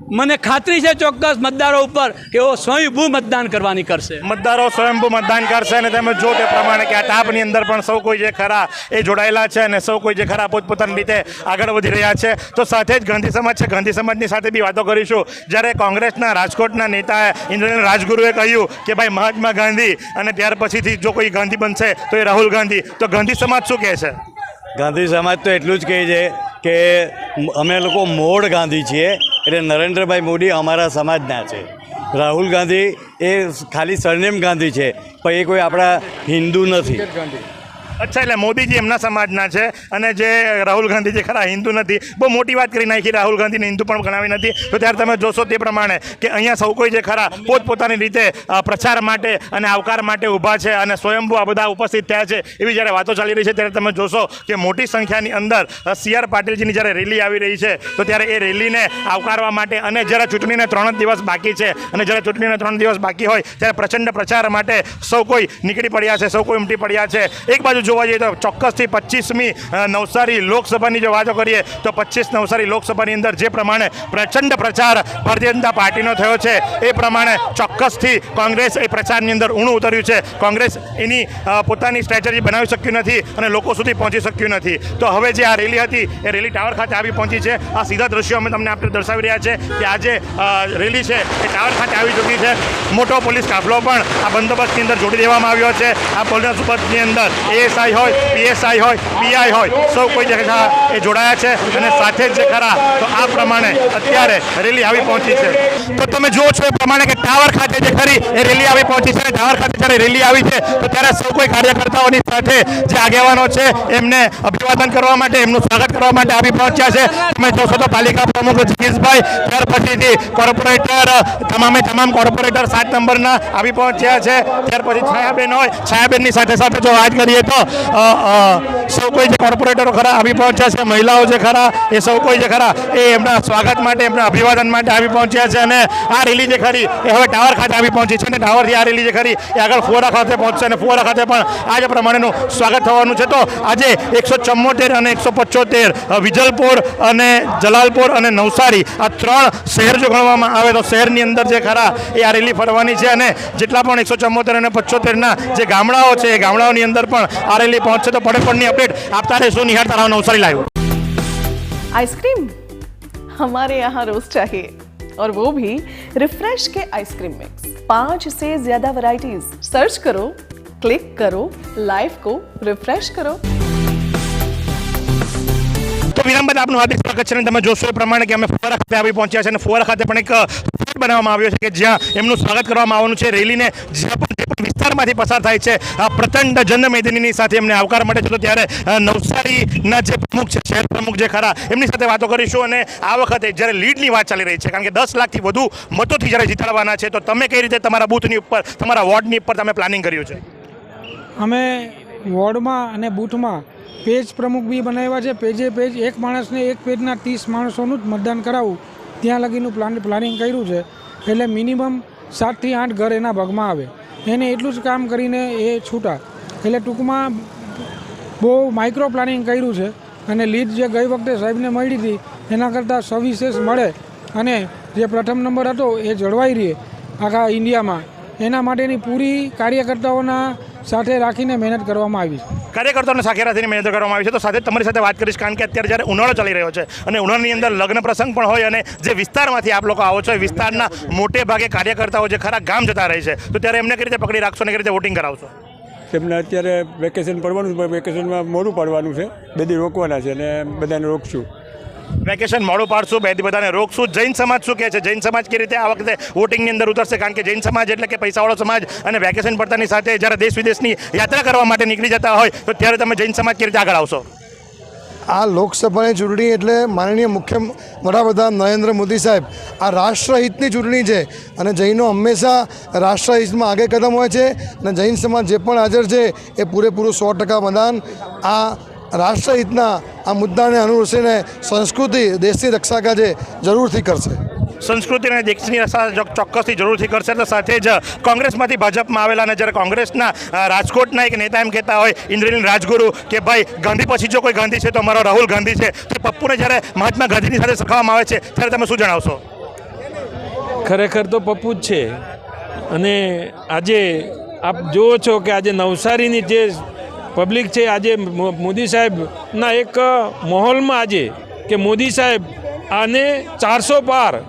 મને ખાતરી છે ચોક્કસ મતદારો ઉપર કે એઓ સ્વયંભૂ મતદાન કરવાની કરશે. મતદારો સ્વયંભૂ મતદાન કરશે. અને તમે જો તે પ્રમાણે કે આ તાપની અંદર પણ સૌ કોઈ જે ખરા એ જોડાયેલા છે અને સૌ કોઈ જે ખરા પોતપોતાની રીતે આગળ વધી રહ્યા છે. તો સાથે જ ગાંધી સમાજ છે, ગાંધી સમાજની સાથે બી વાતો કરીશું. જ્યારે કોંગ્રેસના રાજકોટના નેતા ઇન્દ્રેલ રાજગુરુએ કહ્યું કે ભાઈ મહાત્મા ગાંધી અને ત્યાર પછીથી જો કોઈ ગાંધી બનશે તો એ રાહુલ ગાંધી, તો ગાંધી સમાજ શું કહે છે? ગાંધી સમાજ તો એટલું જ કહે છે કે અમે લોકો મૂળ ગાંધી છીએ, એટલે નરેન્દ્રભાઈ મોદી અમારા સમાજના છે. રાહુલ ગાંધી એ ખાલી સરનેમ ગાંધી છે, પણ એ કોઈ આપણા હિન્દુ નથી. અચ્છા, એટલે મોદીજી એમના સમાજના છે અને જે રાહુલ ગાંધી જે ખરા હિન્દુ નથી. બહુ મોટી વાત કરી નાખી, રાહુલ ગાંધીને હિન્દુ પણ ગણાવી નથી. તો ત્યારે તમે જોશો તે પ્રમાણે કે અહીંયા સૌ કોઈ જે ખરા પોતપોતાની રીતે પ્રચાર માટે અને આવકાર માટે ઊભા છે અને સ્વયંભૂ આ બધા ઉપસ્થિત થયા છે. એવી જ્યારે વાતો ચાલી રહી છે ત્યારે તમે જોશો કે મોટી સંખ્યાની અંદર સીઆર પાટીલજીની જ્યારે રેલી આવી રહી છે, તો ત્યારે એ રેલીને આવકારવા માટે અને જ્યારે ચૂંટણીને 3 જ દિવસ બાકી છે અને જ્યારે ચૂંટણીને 3 દિવસ બાકી હોય ત્યારે પ્રચંડ પ્રચાર માટે સૌ કોઈ નીકળી પડ્યા છે, સૌ કોઈ ઉમટી પડ્યા છે. એક બાજુ જોવા જઈએ તો ચોક્કસથી 25મી નવસારી લોકસભાની જો વાતો કરીએ તો 25 નવસારી લોકસભાની અંદર જે પ્રમાણે પ્રચંડ પ્રચાર ભારતીય જનતા પાર્ટીનો થયો છે, એ પ્રમાણે ચોક્કસથી કોંગ્રેસ એ પ્રચારની અંદર ઊણું ઉતર્યું છે. કોંગ્રેસ એની પોતાની સ્ટ્રેટેજી બનાવી શક્યું નથી અને લોકો સુધી પહોંચી શક્યું નથી. તો હવે જે આ રેલી હતી એ રેલી ટાવર ખાતે આવી પહોંચી છે. આ સીધા દ્રશ્યો અમે તમને આપણે દર્શાવી રહ્યા છે કે આ જે રેલી છે એ ટાવર ખાતે આવી ચૂકી છે. મોટો પોલીસ કાફલો પણ આ બંદોબસ્તની અંદર જોડી દેવામાં આવ્યો છે. આ બંદોબસ્તની અંદર એએસઆઈ હોય, પીએસઆઈ હોય, પીઆઈ હોય, સૌ કોઈ જે ખરા એ જોડાયા છે અને સાથે જ જે ખરા તો આ પ્રમાણે અત્યારે રેલી આવી પહોંચી છે. તો તમે જુઓ છો એ પ્રમાણે કે ટાવર ખાતે જે ખરી એ રેલી આવી પહોંચી છે. ટાવર ખાતે જ્યારે રેલી આવી છે તો ત્યારે સૌ કોઈ કાર્યકર્તાઓની સાથે જે આગેવાનો છે એમને અભિવાદન કરવા માટે, એમનું સ્વાગત કરવા માટે આવી પહોંચ્યા છે. તમે જોશો તો પાલિકા પ્રમુખ જગીશભાઈ, ત્યાર પછીથી કોર્પોરેટર, તમામ કોર્પોરેટર 7 નંબરના આવી પહોંચ્યા છે. ત્યાર પછી છાયાબેન હોય, છાયાબેનની સાથે સાથે જો વાત કરીએ તો સૌ કોઈ જે કોર્પોરેટરો ખરા આવી પહોંચ્યા છે. મહિલાઓ જે ખરા એ સૌ કોઈ જે ખરા એ એમના સ્વાગત માટે, એમના અભિવાદન માટે આવી પહોંચ્યા છે. અને આ રેલી જે ખરી એ હવે ટાવર ખાતે આવી પહોંચી છે અને ટાવરથી આ રેલી જે ખરી એ આગળ ફુવારા ખાતે પહોંચશે અને ફુવારા ખાતે પણ આ જ પ્રમાણેનું સ્વાગત થવાનું છે. તો આજે 174 અને 175 વિજલપુર અને જલાલપુર અને નવસારી આ 3 શહેર જો ગણવામાં આવે તો શહેરની અંદર જે ખરા એ આ રેલી ફરવાની છે. અને જેટલા પણ 174 અને 75ના જે ગામડાઓ છે એ ગામડાઓની અંદર પણ આ રેલી પહોંચશે. તો પડે અપડેટ આપતા રહેશું. નિહાળતા રહો નવસારી લાઈવ. आइसक्रीम हमारे यहाँ रोज चाहिए, और वो भी रिफ्रेश के आइसक्रीम मिक्स. 5 से ज्यादा वैरायटीज. सर्च करो, क्लिक करो, लाइफ को रिफ्रेश करो. તો વિરામ બાદ આપનું હાર્દિક સ્વાગત છે અને તમે જોશો એ પ્રમાણે કે અમે ફુવારા ખાતે આવી પહોંચ્યા છે અને ફુવારા ખાતે પણ એક ફ્લેટ બનાવવામાં આવ્યો છે કે જ્યાં એમનું સ્વાગત કરવામાં આવવાનું છે. રેલીને જ્યાં પણ જે પણ વિસ્તારમાંથી પસાર થાય છે આ પ્રચંડ જનમેદનીની સાથે એમને આવકાર મળે છે. તો ત્યારે નવસારીના જે પ્રમુખ છે, શહેર પ્રમુખ જે ખરા, એમની સાથે વાતો કરીશું. અને આ વખતે જ્યારે લીડની વાત ચાલી રહી છે, કારણ કે 10 લાખથી વધુ મતોથી જ્યારે જીતાડવાના છે, તો તમે કઈ રીતે તમારા બૂથની ઉપર, તમારા વોર્ડની ઉપર તમે પ્લાનિંગ કર્યું છે? અમે વોર્ડમાં અને બૂથમાં પેજ પ્રમુખ બી બનાવ્યા છે. પેજ એક માણસને એક પેજના 30 માણસોનું જ મતદાન કરાવવું, ત્યાં લગીનું પ્લાનિંગ કર્યું છે. એટલે મિનિમમ 7 થી 8 ઘર એના ભાગમાં આવે, એને એટલું જ કામ કરીને એ છૂટા. એટલે ટૂંકમાં બહુ માઇક્રો પ્લાનિંગ કર્યું છે. અને લીડ જે ગઈ વખતે સાહેબને મળી હતી એના કરતાં સવિશેષ મળે અને જે પ્રથમ નંબર હતો એ જળવાઈ રહે આખા ઇન્ડિયામાં, એના માટેની પૂરી કાર્યકર્તાઓના સાથે રાખીને મહેનત કરવામાં આવી છે. કાર્યકર્તાઓને સાથે રાખીને મહેનત કરવામાં આવી છે. તો સાથે તમારી સાથે વાત કરીશ, કારણ કે અત્યારે જ્યારે ઉનાળો ચાલી રહ્યો છે અને ઉનાળાની અંદર લગ્ન પ્રસંગ પણ હોય અને જે વિસ્તારમાંથી આપ લોકો આવો છો એ વિસ્તારના મોટે ભાગે કાર્યકર્તાઓ જે ખરા ગામ જતા રહે છે, તો ત્યારે એમને કઈ રીતે પકડી રાખશો અને કઈ રીતે વોટિંગ કરાવશો? એમને અત્યારે વેકેશન પડવાનું છે, વેકેશનમાં મોડું પાડવાનું છે, 2 દી રોકવાના છે અને બધાને રોકશું. વેકેશન મોડું પાડશું, 2 દી બધાને રોકશું. જૈન સમાજ શું કહે છે? જૈન સમાજ કઈ રીતે આ વખતે વોટિંગની અંદર ઉતરશે? કારણ કે જૈન સમાજ એટલે કે પૈસાવાળો સમાજ અને વેકેશન પડતાની સાથે જ્યારે દેશ વિદેશની યાત્રા કરવા માટે નીકળી જતા હોય, તો ત્યારે તમે જૈન સમાજ કઈ રીતે આગળ આવશો? આ લોકસભાની ચૂંટણી એટલે માનનીય મુખ્ય વડાપ્રધાન નરેન્દ્ર મોદી સાહેબ, આ રાષ્ટ્રહિતની ચૂંટણી છે અને જૈનો હંમેશા રાષ્ટ્રહિતમાં આગળ કદમ હોય છે. અને જૈન સમાજ જે પણ હાજર છે એ પૂરેપૂરું 100% મતદાન આ રાષ્ટ્રહિતના આ મુદ્દાને અનુસરીને સંસ્કૃતિ દેશની રક્ષા કાજે જરૂરથી કરશે. સંસ્કૃતિ અને દેશની રક્ષા ચોક્કસથી જરૂરથી કરશે. તો સાથે જ કોંગ્રેસમાંથી ભાજપમાં આવેલા અને જ્યારે કોંગ્રેસના રાજકોટના એક નેતા એમ કહેતા હોય, ઇન્દ્રનીલ રાજગુરુ, કે ભાઈ ગાંધી પછી જો કોઈ ગાંધી છે તો અમારો રાહુલ ગાંધી છે. તો પપ્પુને જ્યારે મહાત્મા ગાંધીની સાથે સરખાવવામાં આવે છે, ત્યારે તમે શું જણાવશો? ખરેખર તો પપ્પુ જ છે. અને આજે આપ જુઓ છો કે આજે નવસારીની જે પબ્લિક છે, આજે મોદી સાહેબના એક માહોલમાં આજે કે મોદી સાહેબ આને 400 પાર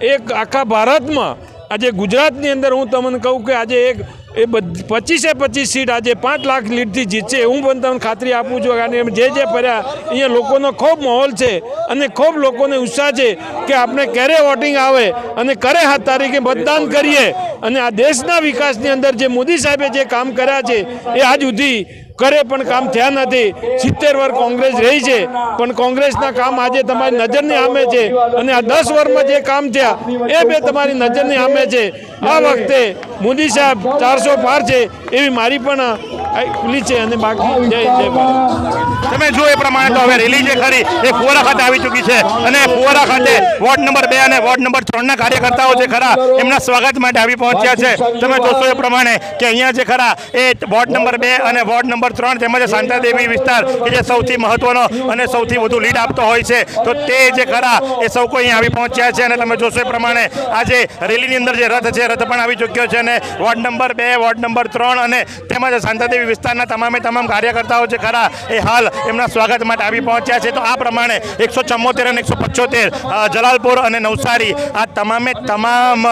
એક આખા ભારતમાં, આજે ગુજરાતની અંદર હું તમને કહું કે આજે એક એ 25 સીટ આજે 5 લાખ લીડથી જીતશે, હું પણ તમને ખાતરી આપું છું. કારણ જે ફર્યા અહીંયા લોકોનો ખૂબ માહોલ છે અને ખૂબ લોકોને ઉત્સાહ છે કે આપણે ક્યારે વોટિંગ આવે અને ક્યારે 7 તારીખે મતદાન કરીએ. અને આ દેશના વિકાસની અંદર જે મોદી સાહેબે જે કામ કર્યા છે એ આજ સુધી કરે પણ કામ થયા નથી. 70 વર્ષ કોંગ્રેસ રહી છે પણ કોંગ્રેસના કામ આજે તમારી નજરની સામે છે અને આ 10 વર્ષમાં જે કામ થયા એ બે તમારી નજરની સામે છે. આ વખતે મોદી સાહેબ 400 પાર છે એવી મારી પણ ખુલ્લી છે. અને બાકી જય ભારત. તમે જો એ પ્રમાણે તો હવે રેલી જે ખરી એ ફુવારા ખાતે આવી ચૂકી છે અને ફુવારા ખાતે વોર્ડ નંબર 2 અને વોર્ડ નંબર 3ના કાર્યકર્તાઓ જે ખરા એમના સ્વાગત માટે આવી પહોંચ્યા છે. તમે જોશો એ પ્રમાણે કે અહીંયા જે ખરા એ વોર્ડ નંબર 2 અને વોર્ડ નંબર 3 તેમજ શાંતાદેવી વિસ્તાર કે જે સૌથી મહત્વનો અને સૌથી વધુ લીડ આપતો હોય છે, તો તે જે ખરા એ સૌ કોઈ અહીંયા આવી પહોંચ્યા છે. અને તમે જોશો એ પ્રમાણે આજે રેલીની અંદર જે રથ છે, રથ પણ આવી ચૂક્યો છે અને વોર્ડ નંબર 2, વોર્ડ નંબર 3 અને તેમજ શાંતાદેવી વિસ્તારના તમામ કાર્યકર્તાઓ જે ખરા એ હાલ એમના સ્વાગત માટે આવી પહોંચ્યા છે. તો આ પ્રમાણે 174 અને 175 જલાલપુર અને નવસારી આ તમામ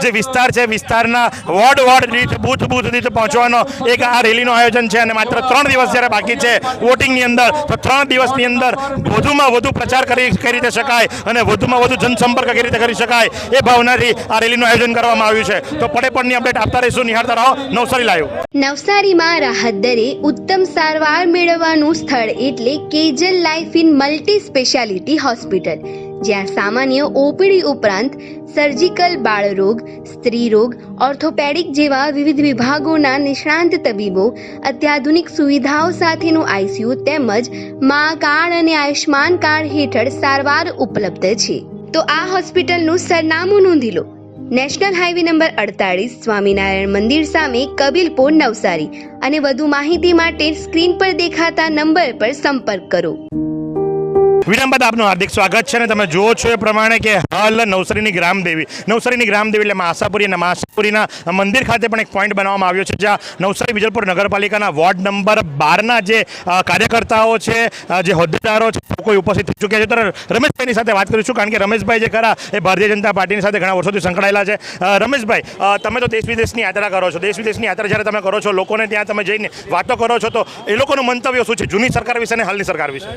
જે વિસ્તાર છે, વિસ્તારના વોર્ડ દીઠ બૂથ દીઠ પહોંચવાનો એક આ રેલીનું આયોજન છે. અને માત્ર 3 દિવસ જ્યારે બાકી છે વોટિંગની અંદર, તો 3 દિવસની અંદર વધુમાં વધુ પ્રચાર કઈ રીતે શકાય અને વધુમાં વધુ જનસંપર્ક કઈ રીતે કરી શકાય એ ભાવનાથી આ રેલીનું આયોજન કરવામાં આવ્યું છે. તો પડે અપડેટ આપતા રહીશું. નિહાળતા રહો નવસારી લાઈવ. નવસારીમાં રાહત દરે ઉત્તમ સારવાર મેળવવાનું સ્થળ એટલે Kejal life in multi speciality hospital, જ્યાં સામાન્ય ઓપીડી ઉપરાંત સર્જિકલ, બાળરોગ, સ્ત્રી રોગ, ઓર્થોપેડિક જેવા વિવિધ વિભાગોના નિષ્ણાંત તબીબો, અત્યાધુનિક સુવિધાઓ સાથેનું આઈસીયુ તેમજ મા કાર્ડ અને આયુષ્માન કાર્ડ હેઠળ સારવાર ઉપલબ્ધ છે. તો આ હોસ્પિટલનું સરનામું નોંધી લો. નેશનલ હાઈવે નંબર 48, સ્વામિનારાયણ મંદિર સામે, કબીલપુર, નવસારી. અને વધુ માહિતી માટે સ્ક્રીન પર દેખાતા નંબર પર સંપર્ક કરો. વિરામ બાદ આપનું હાર્દિક સ્વાગત છે અને તમે જુઓ છો એ પ્રમાણે કે હાલ નવસારીની ગ્રામદેવી એટલે આશાપુરી અને આશાપુરીના મંદિર ખાતે પણ એક પોઈન્ટ બનાવવામાં આવ્યો છે, જ્યાં નવસારી વિજલપુર નગરપાલિકાના વોર્ડ નંબર 12ના જે કાર્યકર્તાઓ છે, જે હોદ્દેદારો છે, કોઈ ઉપસ્થિત થઈ ચૂક્યા છે. તો રમેશભાઈની સાથે વાત કરીશું, કારણ કે રમેશભાઈ જે ખરા એ ભારતીય જનતા પાર્ટીની સાથે ઘણા વર્ષોથી સંકળાયેલા છે. રમેશભાઈ, તમે તો દેશ વિદેશની યાત્રા કરો છો. દેશ વિદેશની યાત્રા જ્યારે તમે કરો છો, લોકોને ત્યાં તમે જઈને વાતો કરો છો, તો એ લોકોનું મંતવ્ય શું છે જૂની સરકાર વિશે અને હાલની સરકાર વિશે?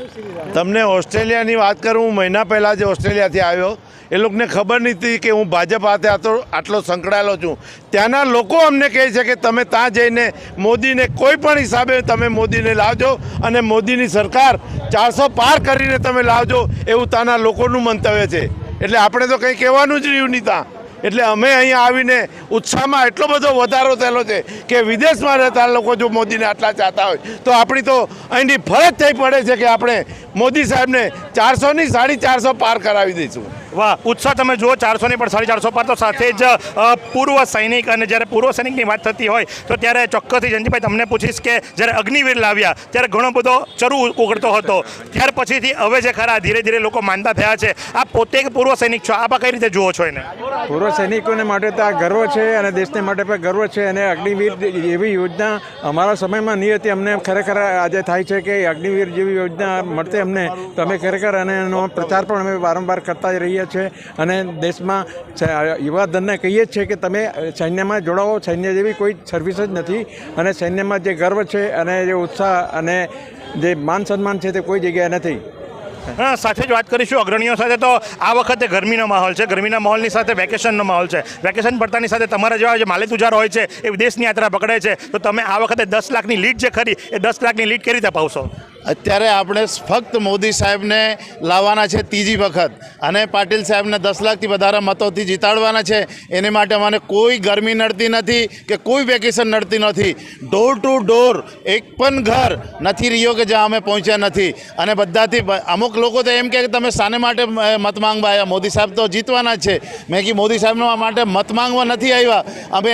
તમને ઓસ્ટ્રેલિયાની વાત કરું, હું મહિના પહેલાં જે ઓસ્ટ્રેલિયાથી આવ્યો, એ લોકોને ખબર નથી કે હું ભાજપ સાથે આટલો સંકળાયેલો છું. ત્યાંના લોકો અમને કહે છે કે તમે ત્યાં જઈને મોદીને કોઈ પણ હિસાબે તમે મોદીને લાવજો અને મોદીની સરકાર 400 પાર કરીને તમે લાવજો, એવું ત્યાંના લોકોનું મંતવ્ય છે. એટલે આપણે તો કંઈ કહેવાનું જ રહ્યું નહીં ત્યાં. એટલે અમે અહીંયા આવીને ઉત્સાહમાં એટલો બધો વધારો થયેલો છે કે વિદેશમાં રહેતા લોકો જો મોદીને આટલા ચાહતા હોય તો આપણી તો અહીંની ફરજ થઈ પડે છે કે આપણે મોદી સાહેબને 400 ની 450 પાર કરાવી દઈશું. વાહ, ઉત્સાહ તમે જુઓ, 400 ની પણ 450 પાર. તો સાથે જ પૂર્વ સૈનિક, અને જ્યારે પૂર્વ સૈનિકની વાત થતી હોય તો ત્યારે ચોક્કસથી જયંતિભાઈ તમને પૂછીશ કે જ્યારે અગ્નિવીર લાવ્યા ત્યારે ઘણો બધો ચરુ ઉકળતો હતો, ત્યાર પછીથી હવે જે ખરા ધીરે ધીરે લોકો માનતા થયા છે. આપ પોતે એક પૂર્વ સૈનિક છો, આપ કઈ રીતે જુઓ છો એને? પૂર્વ સૈનિકોને માટે તો આ ગર્વ છે અને દેશને માટે પણ ગર્વ છે. અને અગ્નિવીર એવી યોજના અમારા સમયમાં નહીં હતી. અમને ખરેખર આજે થાય છે કે અગ્નિવીર જેવી યોજના મળતે અમને, તો અમે ખરેખર અને એનો પ્રચાર પણ અમે વારંવાર કરતા જ રહીએ છીએ. અને દેશમાં યુવાધનને કહીએ જ છે કે તમે સૈન્યમાં જોડાવો. સૈન્ય જેવી કોઈ સર્વિસ જ નથી. અને સૈન્યમાં જે ગર્વ છે અને જે ઉત્સાહ અને જે માન સન્માન છે તે કોઈ જગ્યાએ નથી. હા, સાથે જ વાત કરીશું અગ્રણીઓ સાથે. તો આ વખતે ગરમીનો માહોલ છે, ગરમીના માહોલની સાથે વેકેશનનો માહોલ છે. વેકેશન પડતાની સાથે તમારા જેવા જે માલેતુજાર હોય છે એ વિદેશની યાત્રા પકડે છે, તો તમે આ વખતે 10 લાખની લીડ જે ખરી એ 10 લાખની લીડ કેવી રીતે પાવશો? અત્યારે આપણે ફક્ત મોદી સાહેબને લાવવાના છે ત્રીજી વખત, અને પાટીલ સાહેબને 10 લાખથી વધારે મતોથી જીતાડવાના છે. એને માટે મને કોઈ ગરમી નડતી નથી કે કોઈ વેકેશન નડતી નથી. ડોર ટુ ડોર એક પણ ઘર નથી રહ્યો કે જ્યાં અમે પહોંચ્યા નથી. અને બધાથી અમુક લોકો તો એમ કે તમે શાને માટે મત માંગવા આવ્યા? મોદી સાહેબ તો જીતવાના જ છે. મેં કીધું મોદી સાહેબના માટે મત માંગવા નથી આવ્યા. અમે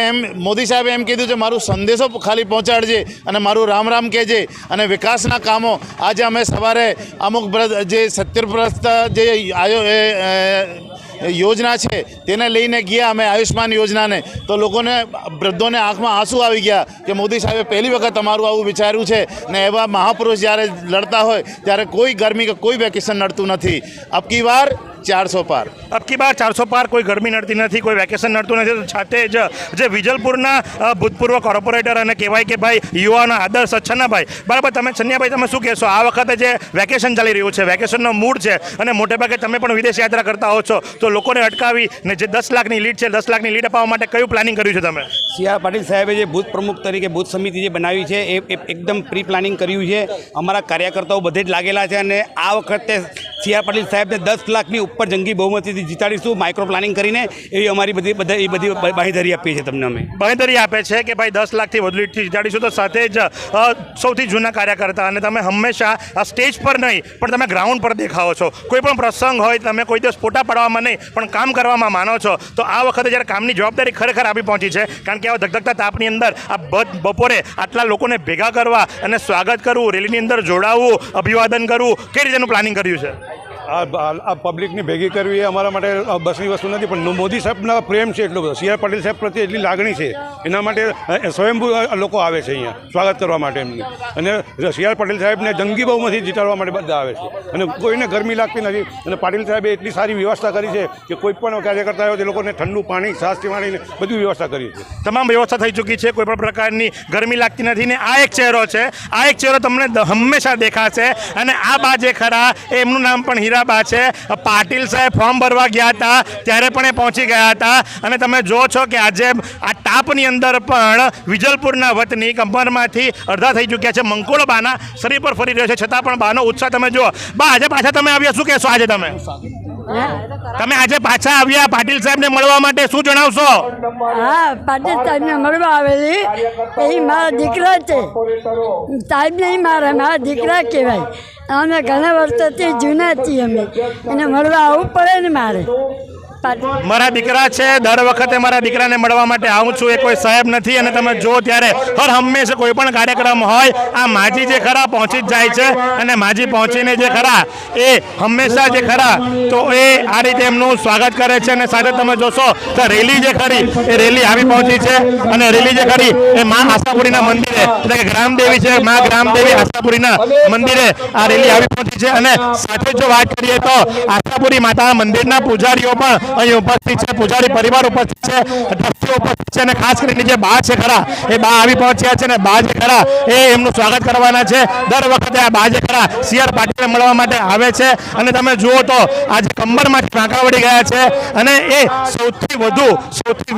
મોદી સાહેબે એમ કીધું છે મારું સંદેશો ખાલી પહોંચાડજે અને મારું રામ રામ કહેજે. અને વિકાસના કામો આજે અમે સવારે અમુક જે 70% જે યોજના છે તેને લઈને ગયા અમે, આયુષ્માન યોજનાને, તો લોકોને વૃદ્ધોને આંખમાં આંસુ આવી ગયા કે મોદી સાહેબે પહેલી વખત અમારું આવું વિચાર્યું છે. ને એવા મહાપુરુષ જ્યારે લડતા હોય ત્યારે કોઈ ગરમી કે કોઈ વેકેશન નડતું નથી. અબકી વાર 400 પાર. અબકી બાર 400 પાર. કોઈ ગરમી નડતી નથી, કોઈ વેકેશન નડતું નથી. સાથે જ જે વિજલપુરના ભૂતપૂર્વ કોર્પોરેટર અને કહેવાય કે ભાઈ યુવાના આદર્શ છન્નાભાઈ, બરાબર. તમે છન્યાભાઈ, તમે શું કહેશો? આ વખતે જે વેકેશન ચાલી રહ્યું છે, વેકેશનનો મૂડ છે, અને મોટેભાગે તમે પણ વિદેશ યાત્રા કરતા હો છો, તો લોકોને અટકાવી ને જે 10 લાખની લીડ છે, 10 લાખની લીડ અપાવવા માટે કયું પ્લાનિંગ કર્યું છે તમે? સી.આર. પાટીલ સાહેબે જે બૂથ પ્રમુખ તરીકે બૂથ સમિતિ જે બનાવી છે એ એકદમ પ્રી પ્લાનિંગ કર્યું છે. અમારા કાર્યકર્તાઓ બધે જ લાગેલા છે. અને આ વખતે સી.આર. પાટીલ સાહેબને 10 લાખની ઉપર જંગી બહુમતીથી જીતાડીશું માઇક્રો પ્લાનિંગ કરીને. એવી અમારી બધી બાંહેધરી આપીએ છીએ તમને. અમે બાંહેધરી આપે છે કે ભાઈ 10 લાખથી વધુ લીડથી જીતાડીશું. તો સાથે જ સૌથી જૂના કાર્યકર્તા, અને તમે હંમેશા આ સ્ટેજ પર નહીં પણ તમે ગ્રાઉન્ડ પર દેખાવો છો. કોઈ પણ પ્રસંગ હોય તમે કોઈ દિવસ ફોટા પાડવામાં નહીં પણ કામ કરવામાં માનો છો. તો આ વખતે જ્યારે કામની જવાબદારી ખરેખર આવી પહોંચી છે, કારણ કે આવા ધગધગતા તાપની અંદર આ બપોરે આટલા લોકોને ભેગા કરવા અને સ્વાગત કરવું, રેલીની અંદર જોડાવવું, અભિવાદન કરવું, કઈ રીતેનું પ્લાનિંગ કર્યું છે? આ પબ્લિકની ભેગી કરવી એ અમારા માટે બસની વસ્તુ નથી. પણ મોદી સાહેબના પ્રેમ છે એટલો બધો, સી.આર. પાટીલ સાહેબ પ્રત્યે એટલી લાગણી છે, એના માટે સ્વયંભૂ લોકો આવે છે અહીંયા સ્વાગત કરવા માટે એમની. અને સી.આર. પાટીલ સાહેબને જંગી બહુમતી જીતાડવા માટે બધા આવે છે. અને કોઈને ગરમી લાગતી નથી. અને પાટીલ સાહેબે એટલી સારી વ્યવસ્થા કરી છે કે કોઈ પણ કાર્યકર્તા હોય તે લોકોને ઠંડુ પાણી, છાશ પીવાની બધી વ્યવસ્થા કરી છે. તમામ વ્યવસ્થા થઈ ચૂકી છે, કોઈ પણ પ્રકારની ગરમી લાગતી નથી. ને આ એક ચહેરો છે, આ એક ચહેરો તમને હંમેશા દેખાશે. અને આ બા જે ખરા એમનું નામ પણ હીરાબા છે. પાટીલ સાહેબ ફોર્મ ભરવા ગયા હતા ત્યારે પણ એ પહોંચી ગયા હતા. અને તમે જો છો કે આજે આ તાપની અંદર પણ વિજલપુરના વતની કમરમાંથી અડધા થઈ ચૂક્યા છે. મંકોળો બાના શરીર પર ફરી રહ્યો છે, છતાં પણ બાનો ઉત્સાહ તમે જુઓ. બા, આજે પાછા તમે આવ્યા, શું કહેશો? આજે તમે આજે પાછા આવ્યા પાટીલ સાહેબને મળવા માટે, શું જણાવશો? હા, પાટીલ સાહેબને મળવા આવેલી. એ મારા દીકરા છે. સાહેબ નહીં, મારા દીકરા કહેવાય. અમે ઘણા વર્ષોથી જૂના છીએ. અમે એને મળવા આવવું પડે ને મારે. મારા દીકરા છે, દર વખતે મારા દીકરાને મળવા માટે આવું છું. એ કોઈ સાહેબ નથી. અને તમે જો ત્યારે હર હંમેશા કોઈ પણ કાર્યક્રમ હોય આ માજી જે ખરા પહોંચી જ જાય છે. અને માજી પહોંચીને જે ખરા એ હંમેશા જે ખરા તો એ આ રીતે એમનું સ્વાગત કરે છે. અને સાથે તમે જોશો તો રેલી જે ખરી એ રેલી આવી પહોંચી છે. અને રેલી જે ખરી એ મા આશાપુરીના મંદિરે, એટલે કે ગ્રામદેવી છે, મા ગ્રામદેવી આશાપુરીના મંદિરે આ રેલી આવી પહોંચી છે. અને સાથે જો વાત કરીએ તો આશાપુરી માતા મંદિરના પૂજારીઓ પણ અહીં ઉપસ્થિત છે, પૂજારી પરિવાર ઉપસ્થિત છે, ટ્રસ્ટીઓ ઉપસ્થિત છે અને ખાસ કરીને જે બા છે ખરા એ બા આવી પહોંચ્યા છે અને બા જે ખરા એ એમનું સ્વાગત કરવાના છે. દર વખતે આ બા જે ખરા સીઆર પાટીલને મળવા માટે આવે છે અને તમે જુઓ તો આજે કંબરમાંથી વાંકા વળી ગયા છે અને એ સૌથી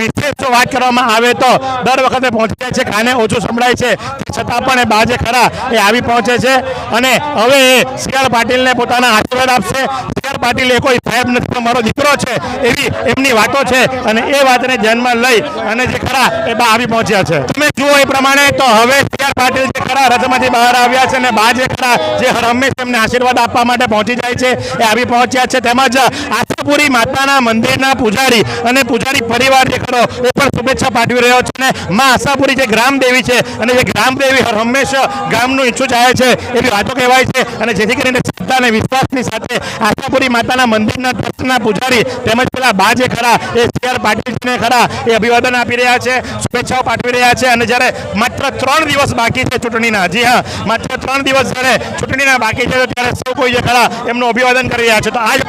વિશેષ જો વાત કરવામાં આવે તો દર વખતે પહોંચી જાય છે, કાને ઓછું સંભળાય છે, છતાં પણ એ બા જે ખરા એ આવી પહોંચે છે અને હવે એ સીઆર પાટીલને પોતાના આશીર્વાદ આપશે. સીઆર પાટીલ એ કોઈ સાહેબ નથી, મારો દીકરો છે એવી એમની વાતો છે અને એ વાતને ધ્યાનમાં લઈ અને જે ખરા એ બા આવી પહોંચ્યા છે. તમે જુઓ એ પ્રમાણે તો હવે સીઆર પાટીલ જે ખરા રથમાંથી બહાર આવ્યા છે અને બા જે ખરા જે હર હંમેશા એમને આશીર્વાદ આપવા માટે પહોંચી જાય છે એ આવી પહોંચ્યા છે. તેમજ આશાપુરી માતાના મંદિરના પૂજારી અને પૂજારી પરિવાર જે ખરો એ પણ શુભેચ્છા પાઠવી રહ્યો છે અને માં આશાપુરી જે ગ્રામદેવી છે અને જે ગ્રામદેવી હર હંમેશા ગામનું ઈચ્છું ચાહે છે એવી વાતો કહેવાય છે અને જેથી કરીને શ્રદ્ધા અને વિશ્વાસની સાથે આશાપુરી માતાના મંદિરના ટ્રસ્ટના પૂજારી તેમજ પેલા બા જે ખરા એ સીઆર પાટીલને ખરા એ અભિવાદન આપી રહ્યા છે, શુભેચ્છાઓ પાઠવી રહ્યા છે અને જ્યારે માત્ર 3 દિવસ બાકી છે ચૂંટણીના, જી હા માત્ર 3 દિવસ જ્યારે ચૂંટણીના બાકી છે ત્યારે સૌ કોઈ જે ખરા એમનું અભિવાદન કરી રહ્યા છે. તો આજ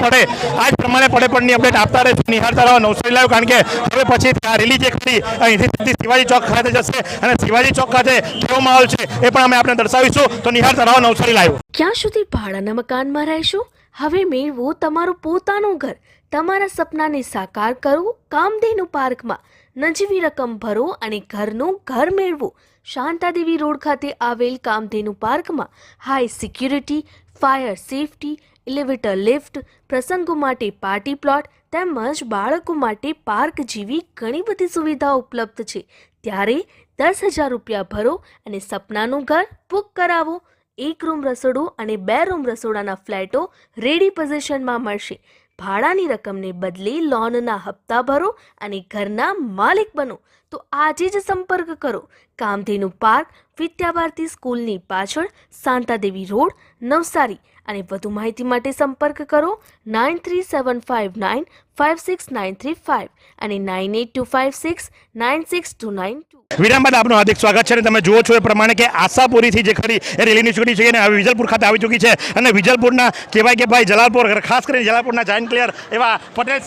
પ્રમાણે પડેપણની અપડેટ આપતા રહેશે, નિહાળતા રહો નવસારી લાઈવ, કારણ કે હવે પછી આ રેલી જે ખરી અહીંથી સીધી શિવાજી ચોક ખાતે જશે અને શિવાજી ચોક ખાતે કેવો માહોલ છે એ પણ અમે આપણે દર્શાવીશું. તો નિહાળતા રહો નવસારી લાઈવ. ક્યાં સુધી ભાડાના મકાનમાં રહેશો? હવે મેળવો તમારું પોતાનું ઘર. તમારા સપનાને સાકાર કરો કામધેનુ પાર્કમાં. નજીવી રકમ ભરો અને ઘરનું ઘર મેળવો. શાંતાદેવી રોડ ખાતે આવેલ કામધેનુ પાર્કમાં high security, fire safety, elevator lift, પ્રસંગો માટે પાર્ટી પ્લોટ તેમજ બાળકો માટે પાર્ક જેવી ઘણી બધી સુવિધાઓ ઉપલબ્ધ છે. ત્યારે 10,000 રૂપિયા ભરો અને સપનાનું ઘર બુક કરાવો. 1 રૂમ રસોડું અને 2 રૂમ રસોડાના ફ્લેટો રેડી પોઝિશનમાં મળશે. ભાડાની રકમને બદલે લોનના હપ્તા ભરો અને ઘરના માલિક બનો. તો આજે જ સંપર્ક કરો કામધેનુ પાર્ક, વિદ્યાભારતી સ્કૂલની પાછળ, શાંતાદેવી રોડ, નવસારી. અને વધુ માહિતી માટે સંપર્ક કરો 9375956935 અને 9825696292. વિરામ બાદ આપનું હાર્દિક સ્વાગત છે અને તમે જુઓ છો એ પ્રમાણે કે આશાપુરીથી જે ખરી એ રેલીની ચૂંટણી છે અને હવે વિજલપુર ખાતે આવી ચૂકી છે અને વિજલપુરના કહેવાય કે ભાઈ જલાલપુર, ખાસ કરીને જલાલપુરના જાયન્ટ પ્લેયર એવા પટેલ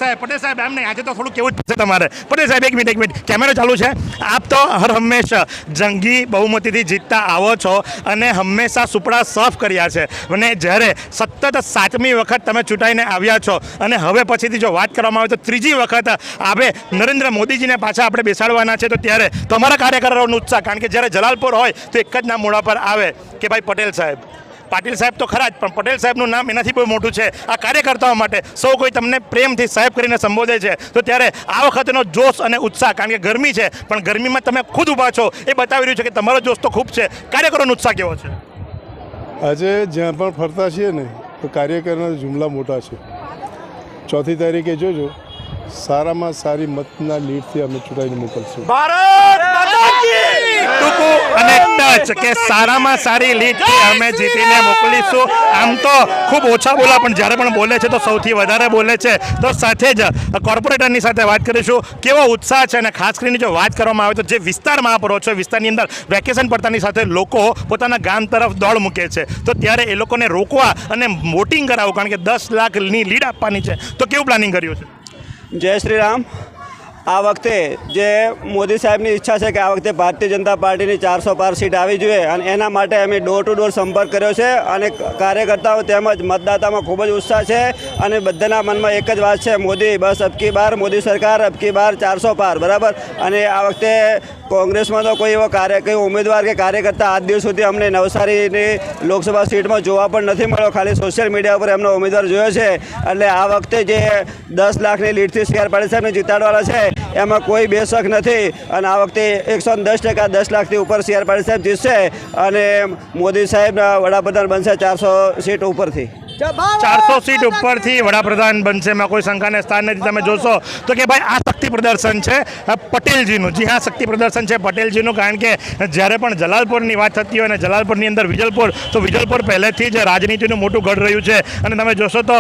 સાહેબ એમ નહીં, આજે તો થોડું કેવું જ છે તમારે. પટેલ સાહેબ એક મિનિટ કેમેરો ચાલુ છે. આપ તો હર હંમેશા જંગી બહુમતીથી જીતતા આવો છો અને હંમેશા સુપડા સાફ કર્યા છે અને જ્યારે સતત 7મી વખત તમે ચૂંટાઈને આવ્યા છો અને હવે પછીથી જો વાત કરવામાં આવે તો 3જી વખત આપણે નરેન્દ્ર મોદીજીને પાછા આપણે બેસાડવાના છે, તો ત્યારે તમારા કાર્યકરોનો ઉત્સાહ, કારણ કે જ્યારે જલાલપુર હોય તો એક જ નામ મોઢા પર આવે કે ભાઈ પટેલ સાહેબ. પાટીલ સાહેબ તો ખરા જ, પણ પટેલ સાહેબનું નામ એનાથી બહુ મોટું છે. આ કાર્યકર્તાઓ માટે સૌ કોઈ તમને પ્રેમથી સાહેબ કરીને સંબોધે છે, તો ત્યારે આ વખતનો જોશ અને ઉત્સાહ, કારણ કે ગરમી છે પણ ગરમીમાં તમે ખુદ ઊભા છો એ બતાવી રહ્યું છે કે તમારો જોશ તો ખૂબ છે. કાર્યકરોનો ઉત્સાહ કેવો છે? આજે જ્યાં પણ ફરતા છીએ ને તો કાર્યકરના જુમલા મોટા છે. 4મી તારીખે જોજો, સારામાં સારી મતના લીડથી અમે ચૂંટાઈને મોકલશું. ટૂંકું અને ટચ કે સારામાં સારી લીડથી અમે જીતીને મોકલીશું. આમ તો ખૂબ ઓછા બોલા પણ જ્યારે પણ બોલે છે તો સૌથી વધારે બોલે છે. તો સાથે જ કોર્પોરેટરની સાથે વાત કરીશું, કેવો ઉત્સાહ છે અને ખાસ કરીને જો વાત કરવામાં આવે તો જે વિસ્તારમાં આપ રહો છો, વિસ્તારની અંદર વેકેશન પડતાની સાથે લોકો પોતાના ગામ તરફ દોડ મૂકે છે, તો ત્યારે એ લોકોને રોકવા અને વોટિંગ કરાવવું, કારણ કે 10 લાખની લીડ આપવાની છે, તો કેવું પ્લાનિંગ કર્યું છે? જય શ્રી રામ. આ વખતે જે મોદી સાહેબની ઈચ્છા છે કે આ વખતે ભારતીય જનતા પાર્ટીની 400 પાર સીટ આવી જોઈએ અને એના માટે અમે ડોર ટુ ડોર સંપર્ક કર્યો છે અને કાર્યકર્તાઓ તેમજ મતદાતામાં ખૂબ જ ઉત્સાહ છે અને બધાના મનમાં એક જ વાત છે, મોદી બસ અબકી બાર, મોદી સરકાર અબકી બાર 400 પાર, બરાબર. અને આ વખતે કોંગ્રેસમાં તો કોઈ એવો ઉમેદવાર કે કાર્યકર્તા આજ દિવસ સુધી અમને નવસારીની લોકસભા સીટમાં જોવા પણ નથી મળ્યો, ખાલી સોશિયલ મીડિયા પર એમનો ઉમેદવાર જોયો છે. એટલે આ વખતે જે 10 લાખની લીડથી સીઆર પાટીલ સાહેબને જીતાડવાના છે એમાં કોઈ બેશક નથી અને આ વખતે 110% 10 લાખથી ઉપર સીઆર પાટીલ સાહેબ જીતશે અને મોદી સાહેબના વડાપ્રધાન બનશે 400 સીટ ઉપરથી. 400 સીટ ઉપરથી વડાપ્રધાન બનશે, એમાં કોઈ શંકાને સ્થાન નથી. તમે જોશો તો કે ભાઈ આ શક્તિ પ્રદર્શન છે પટેલજીનું. જી હા, શક્તિ પ્રદર્શન છે પટેલજીનું, કારણ કે જ્યારે પણ જલાલપુરની વાત થતી હોય અને જલાલપુરની અંદર વિજલપુર, તો વિજલપુર પહેલેથી જ રાજનીતિનું મોટું ગઢ રહ્યું છે અને તમે જોશો તો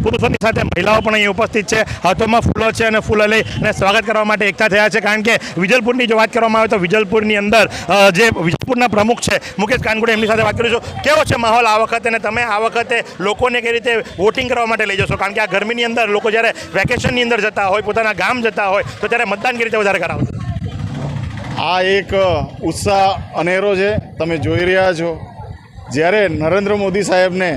પુરુષોની સાથે મહિલાઓ પણ અહીં ઉપસ્થિત છે, હાથોમાં ફૂલો છે અને ફૂલો લઈ અને સ્વાગત કરવા માટે એકઠા થયા છે. કારણ કે વિજલપુરની જો વાત કરવામાં આવે તો વિજલપુરની અંદર જે વિજલપુરના પ્રમુખ છે મુકેશ કાનગોડે, એમની સાથે વાત કરીશું. કેવો છે માહોલ આ વખતે અને તમે આ વખતે લોકોને કઈ રીતે વોટિંગ કરવા માટે લઈ જશો? કારણ કે આ ગરમીની અંદર લોકો જ્યારે વેકેશનની અંદર જતા હોય, પોતાના ગામ જતા હોય, તો ત્યારે મતદાન કઈ રીતે વધારે કરાવશો? આ એક ઉત્સાહ અનેરો છે. તમે જોઈ રહ્યા છો જ્યારે નરેન્દ્ર મોદી સાહેબને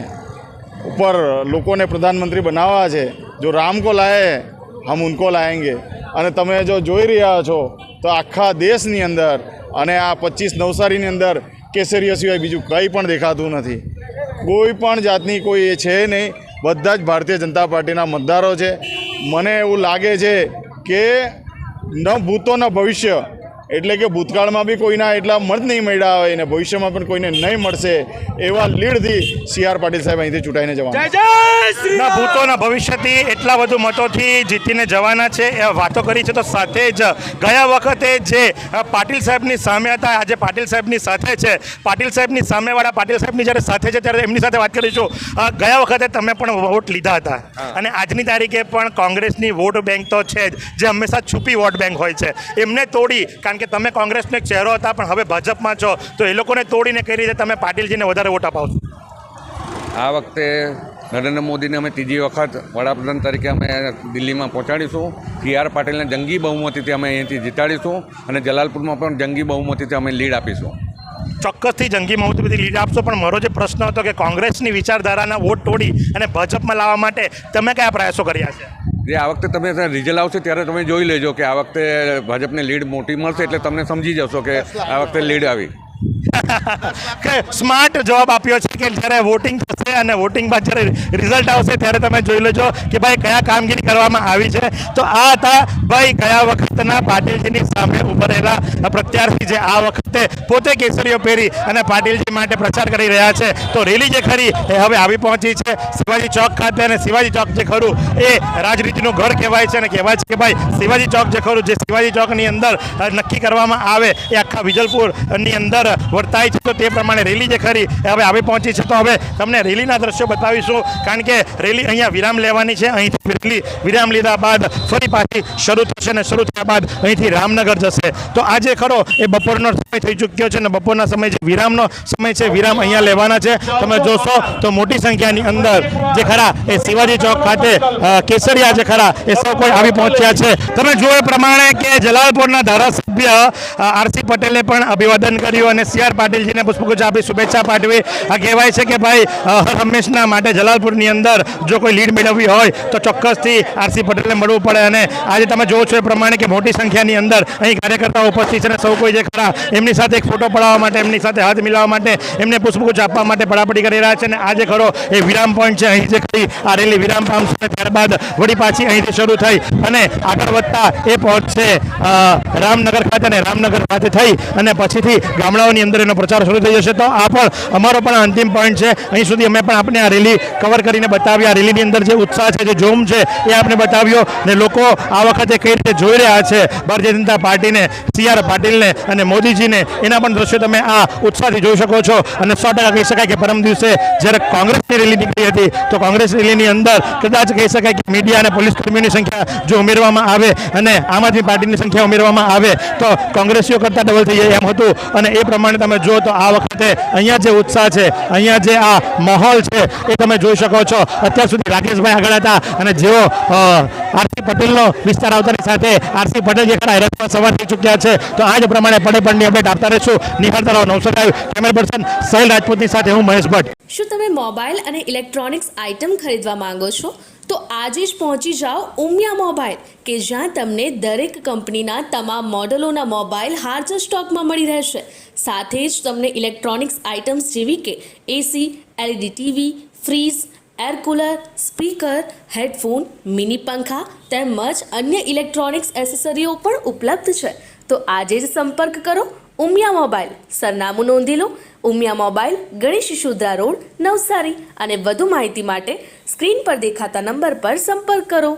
ઉપર લોકોને પ્રધાનમંત્રી બનાવવા છે, જો રામ કો લાયે હમ ઉनको લાએંગે. અને તમે જો જોઈ રહ્યા છો તો આખા દેશની અંદર અને આ 25 નવસારીની અંદર કેસરીયા સિવાય બીજું કંઈ પણ દેખાતું નથી. કોઈ પણ જાતની કોઈ એ છે નહીં, બધા જ ભારતીય જનતા પાર્ટીના મતદારો છે. મને એવું લાગે છે કે ન ભૂતો ન ભવિષ્ય, એટલે કે ભૂતકાળમાં બી કોઈના એટલા મત નહીં મળ્યા હોય ને ભવિષ્યમાં પણ કોઈને નહીં મળશે એવા લીડથી CR પાટીલ સાહેબ અહીંથી ચૂંટાઈને જવાના. ના ભૂતોના ભવિષ્યથી એટલા વધુ મતોથી જીતીને જવાના છે એ વાતો કરી છે. તો સાથે જ ગયા વખતે જે પાટીલ સાહેબની સામે હતા, આજે પાટીલ સાહેબની સાથે છે. પાટીલ સાહેબની સામેવાળા પાટીલ સાહેબની જ્યારે સાથે છે ત્યારે એમની સાથે વાત કરીશું. ગયા વખતે તમે પણ વોટ લીધા હતા અને આજની તારીખે પણ કોંગ્રેસની વોટ બેંક તો છે જ, જે હંમેશા છુપી વોટ બેંક હોય છે. એમને તોડી, કારણ કે તમે કોંગ્રેસનો એક ચહેરો હતા પણ હવે ભાજપમાં છો, તો એ લોકોને તોડીને કઈ રીતે તમે પાટીલજીને વધારે વોટ અપાવશો? આ વખતે નરેન્દ્ર મોદીને અમે ત્રીજી વખત વડાપ્રધાન તરીકે અમે દિલ્હીમાં પહોંચાડીશું. CR પાટીલને જંગી બહુમતીથી અમે અહીંથી જીતાડીશું અને જલાલપુરમાં પણ જંગી બહુમતીથી અમે લીડ આપીશું. ચોક્કસથી જંગી બહુમતીથી લીડ આપશો, પણ મારો જે પ્રશ્ન હતો કે કોંગ્રેસની વિચારધારાના વોટ તોડી અને ભાજપમાં લાવવા માટે તમે કયા પ્રયાસો કર્યા છે? જે આ વખતે તમે રિઝલ્ટ આવશે ત્યારે તમે જોઈ લેજો કે આ વખતે ભાજપને લીડ મોટી મળશે, એટલે તમને સમજી જશો કે આ વખતે લીડ આવી. કે સ્માર્ટ જવાબ આપ્યો છે કે જ્યારે વોટિંગ થશે અને વોટિંગ બાદ જ્યારે રિઝલ્ટ આવશે ત્યારે તમે જોઈ લેજો કે ભાઈ કયા કામગીરી કરવામાં આવી છે. તો આ હતા ભાઈ ગયા વખતના પાટીલજીની સામે ઉભરેલા પ્રત્યાશી જે આ વખતે પોતે કેસરીઓ પહેરી અને પાટીલજી માટે પ્રચાર કરી રહ્યા છે. તો રેલી જે ખરી એ હવે આવી પહોંચી છે શિવાજી ચોક ખાતે, અને શિવાજી ચોક જે ખરું એ રાજનીતિનું ઘર કહેવાય છે અને કહેવાય છે કે ભાઈ શિવાજી ચોક જે ખરું, જે શિવાજી ચોકની અંદર નક્કી કરવામાં આવે એ આખા વિજલપુરની અંદર વર્તાય છે. તો તે પ્રમાણે રેલી જે ખરી એ હવે આવી પહોંચી છે. તો હવે તમને રેલીના દ્રશ્યો બતાવીશું, કારણ કે રેલી અહીંયા વિરામ લેવાની છે. અહીંથી રેલી વિરામ લીધા બાદ ફરી પાછી શરૂ થશે અને શરૂ થયા બાદ અહીંથી રામનગર જશે. તો આજે ખરો એ બપોરનો સમય થઈ ચૂક્યો છે અને બપોરના સમય જે વિરામનો સમય છે, વિરામ અહીંયા લેવાના છે. તમે જોશો તો મોટી સંખ્યાની અંદર જે ખરા એ શિવાજી ચોક ખાતે કેસરિયા જે ખરા એ સૌ કોઈ આવી પહોંચ્યા છે. તમે જો એ પ્રમાણે કે જલાલપુરના ધારાસભ્ય RC પટેલે પણ અભિવાદન કર્યું અને CR પાટીલજીને પુષ્પગુચ્છ આપી શુભેચ્છા પાઠવી. આ કહેવાય છે કે ભાઈ હંમેશના માટે જલાલપુરની અંદર જો કોઈ લીડ મેળવવી હોય તો ચોક્કસથી RC પટેલને મળવું પડે. અને આજે તમે જોવો છો એ પ્રમાણે કે મોટી સંખ્યાની અંદર અહીં કાર્યકર્તાઓ ઉપસ્થિત છે અને સૌ કોઈ જે ખરા એમની સાથે એક ફોટો પડાવવા માટે, એમની સાથે હાથ મિલાવવા માટે, એમને પુષ્પગુચ્છ આપવા માટે પડાપડી કરી રહ્યા છે. અને આજે ખરો એ વિરામ પોઈન્ટ છે, અહીં જે ખરી આ રેલી વિરામ પામશે અને ત્યારબાદ વળી પાછી અહીંથી શરૂ થઈ અને આગળ વધતા એ પહોંચશે રામનગર ખાતે, અને રામનગર ખાતે થઈ અને પછીથી ગામડાઓની અંદર એનો પ્રચાર શરૂ થઈ જશે. તો આ પણ અમારો પણ અંતિમ પોઈન્ટ છે. અહીં સુધી અમે પણ આપણે આ રેલી કવર કરીને બતાવ્યા. રેલીની અંદર જે ઉત્સાહ છે, જે જોમ છે એ આપણે બતાવ્યો અને લોકો આ વખતે કઈ રીતે જોઈ રહ્યા છે ભારતીય જનતા પાર્ટીને, CR પાટીલને અને મોદીજીને, એના પણ દ્રશ્યો તમે આ ઉત્સાહથી જોઈ શકો છો. અને 100% કહી શકાય કે પરમ દિવસે જ્યારે કોંગ્રેસની રેલી નીકળી હતી તો કોંગ્રેસ રેલીની અંદર કદાચ કહી શકાય કે મીડિયા અને પોલીસ કર્મીઓની સંખ્યા જો ઉમેરવામાં આવે અને આમ આદમી પાર્ટીની સંખ્યા ઉમેરવામાં આવે તો કોંગ્રેસીઓ કરતાં ડબલ થઈ જાય એમ હતું. અને એ પ્રમાણે તમે જો તો આ વખતે અહીંયા જે ઉત્સાહ છે, અહીંયા જે આ માહોલ છે એ તમે જોઈ શકો છો. અત્યાર સુધી રાકેશભાઈ આગળ હતા અને જેઓ RC પટેલનો વિસ્તાર આવતાની સાથે RC પટેલ જે ખરા રથમાં સવાર થઈ ચૂક્યા છે. તો આ જ પ્રમાણે પડે અપડેટ આપતા રહેશું. નિહાળતા રહો નવસારી લાઈવ. કેમેરા પર્સન સહેલ રાજપૂતની સાથે હું મહેશ ભટ્ટ. શું તમે મોબાઈલ અને ઇલેક્ટ્રોનિક્સ આઇટમ ખરીદવા માંગો છો? તો આજે જ પહોંચી જાઓ ઉમિયા મોબાઈલ, કે જ્યાં તમને દરેક કંપનીના તમામ મોડેલોના મોબાઈલ હાજર સ્ટોકમાં મળી રહેશે. સાથે જ તમને ઇલેક્ટ્રોનિક્સ આઇટમ્સ જેવી કે AC, LED TV, fridge, air cooler, speaker, headphone, mini પંખા તેમજ અન્ય ઇલેક્ટ્રોનિક્સ એસેસરીઓ પણ ઉપલબ્ધ છે. તો આજે જ સંપર્ક કરો ઉમિયા મોબાઈલ. સરનામું નોંધી લો, ઉમિયા મોબાઈલ, ગણેશ શિશુદ્રા રોડ, નવસારી. અને વધુ માહિતી માટે સ્ક્રીન પર દેખાતા નંબર પર સંપર્ક કરો.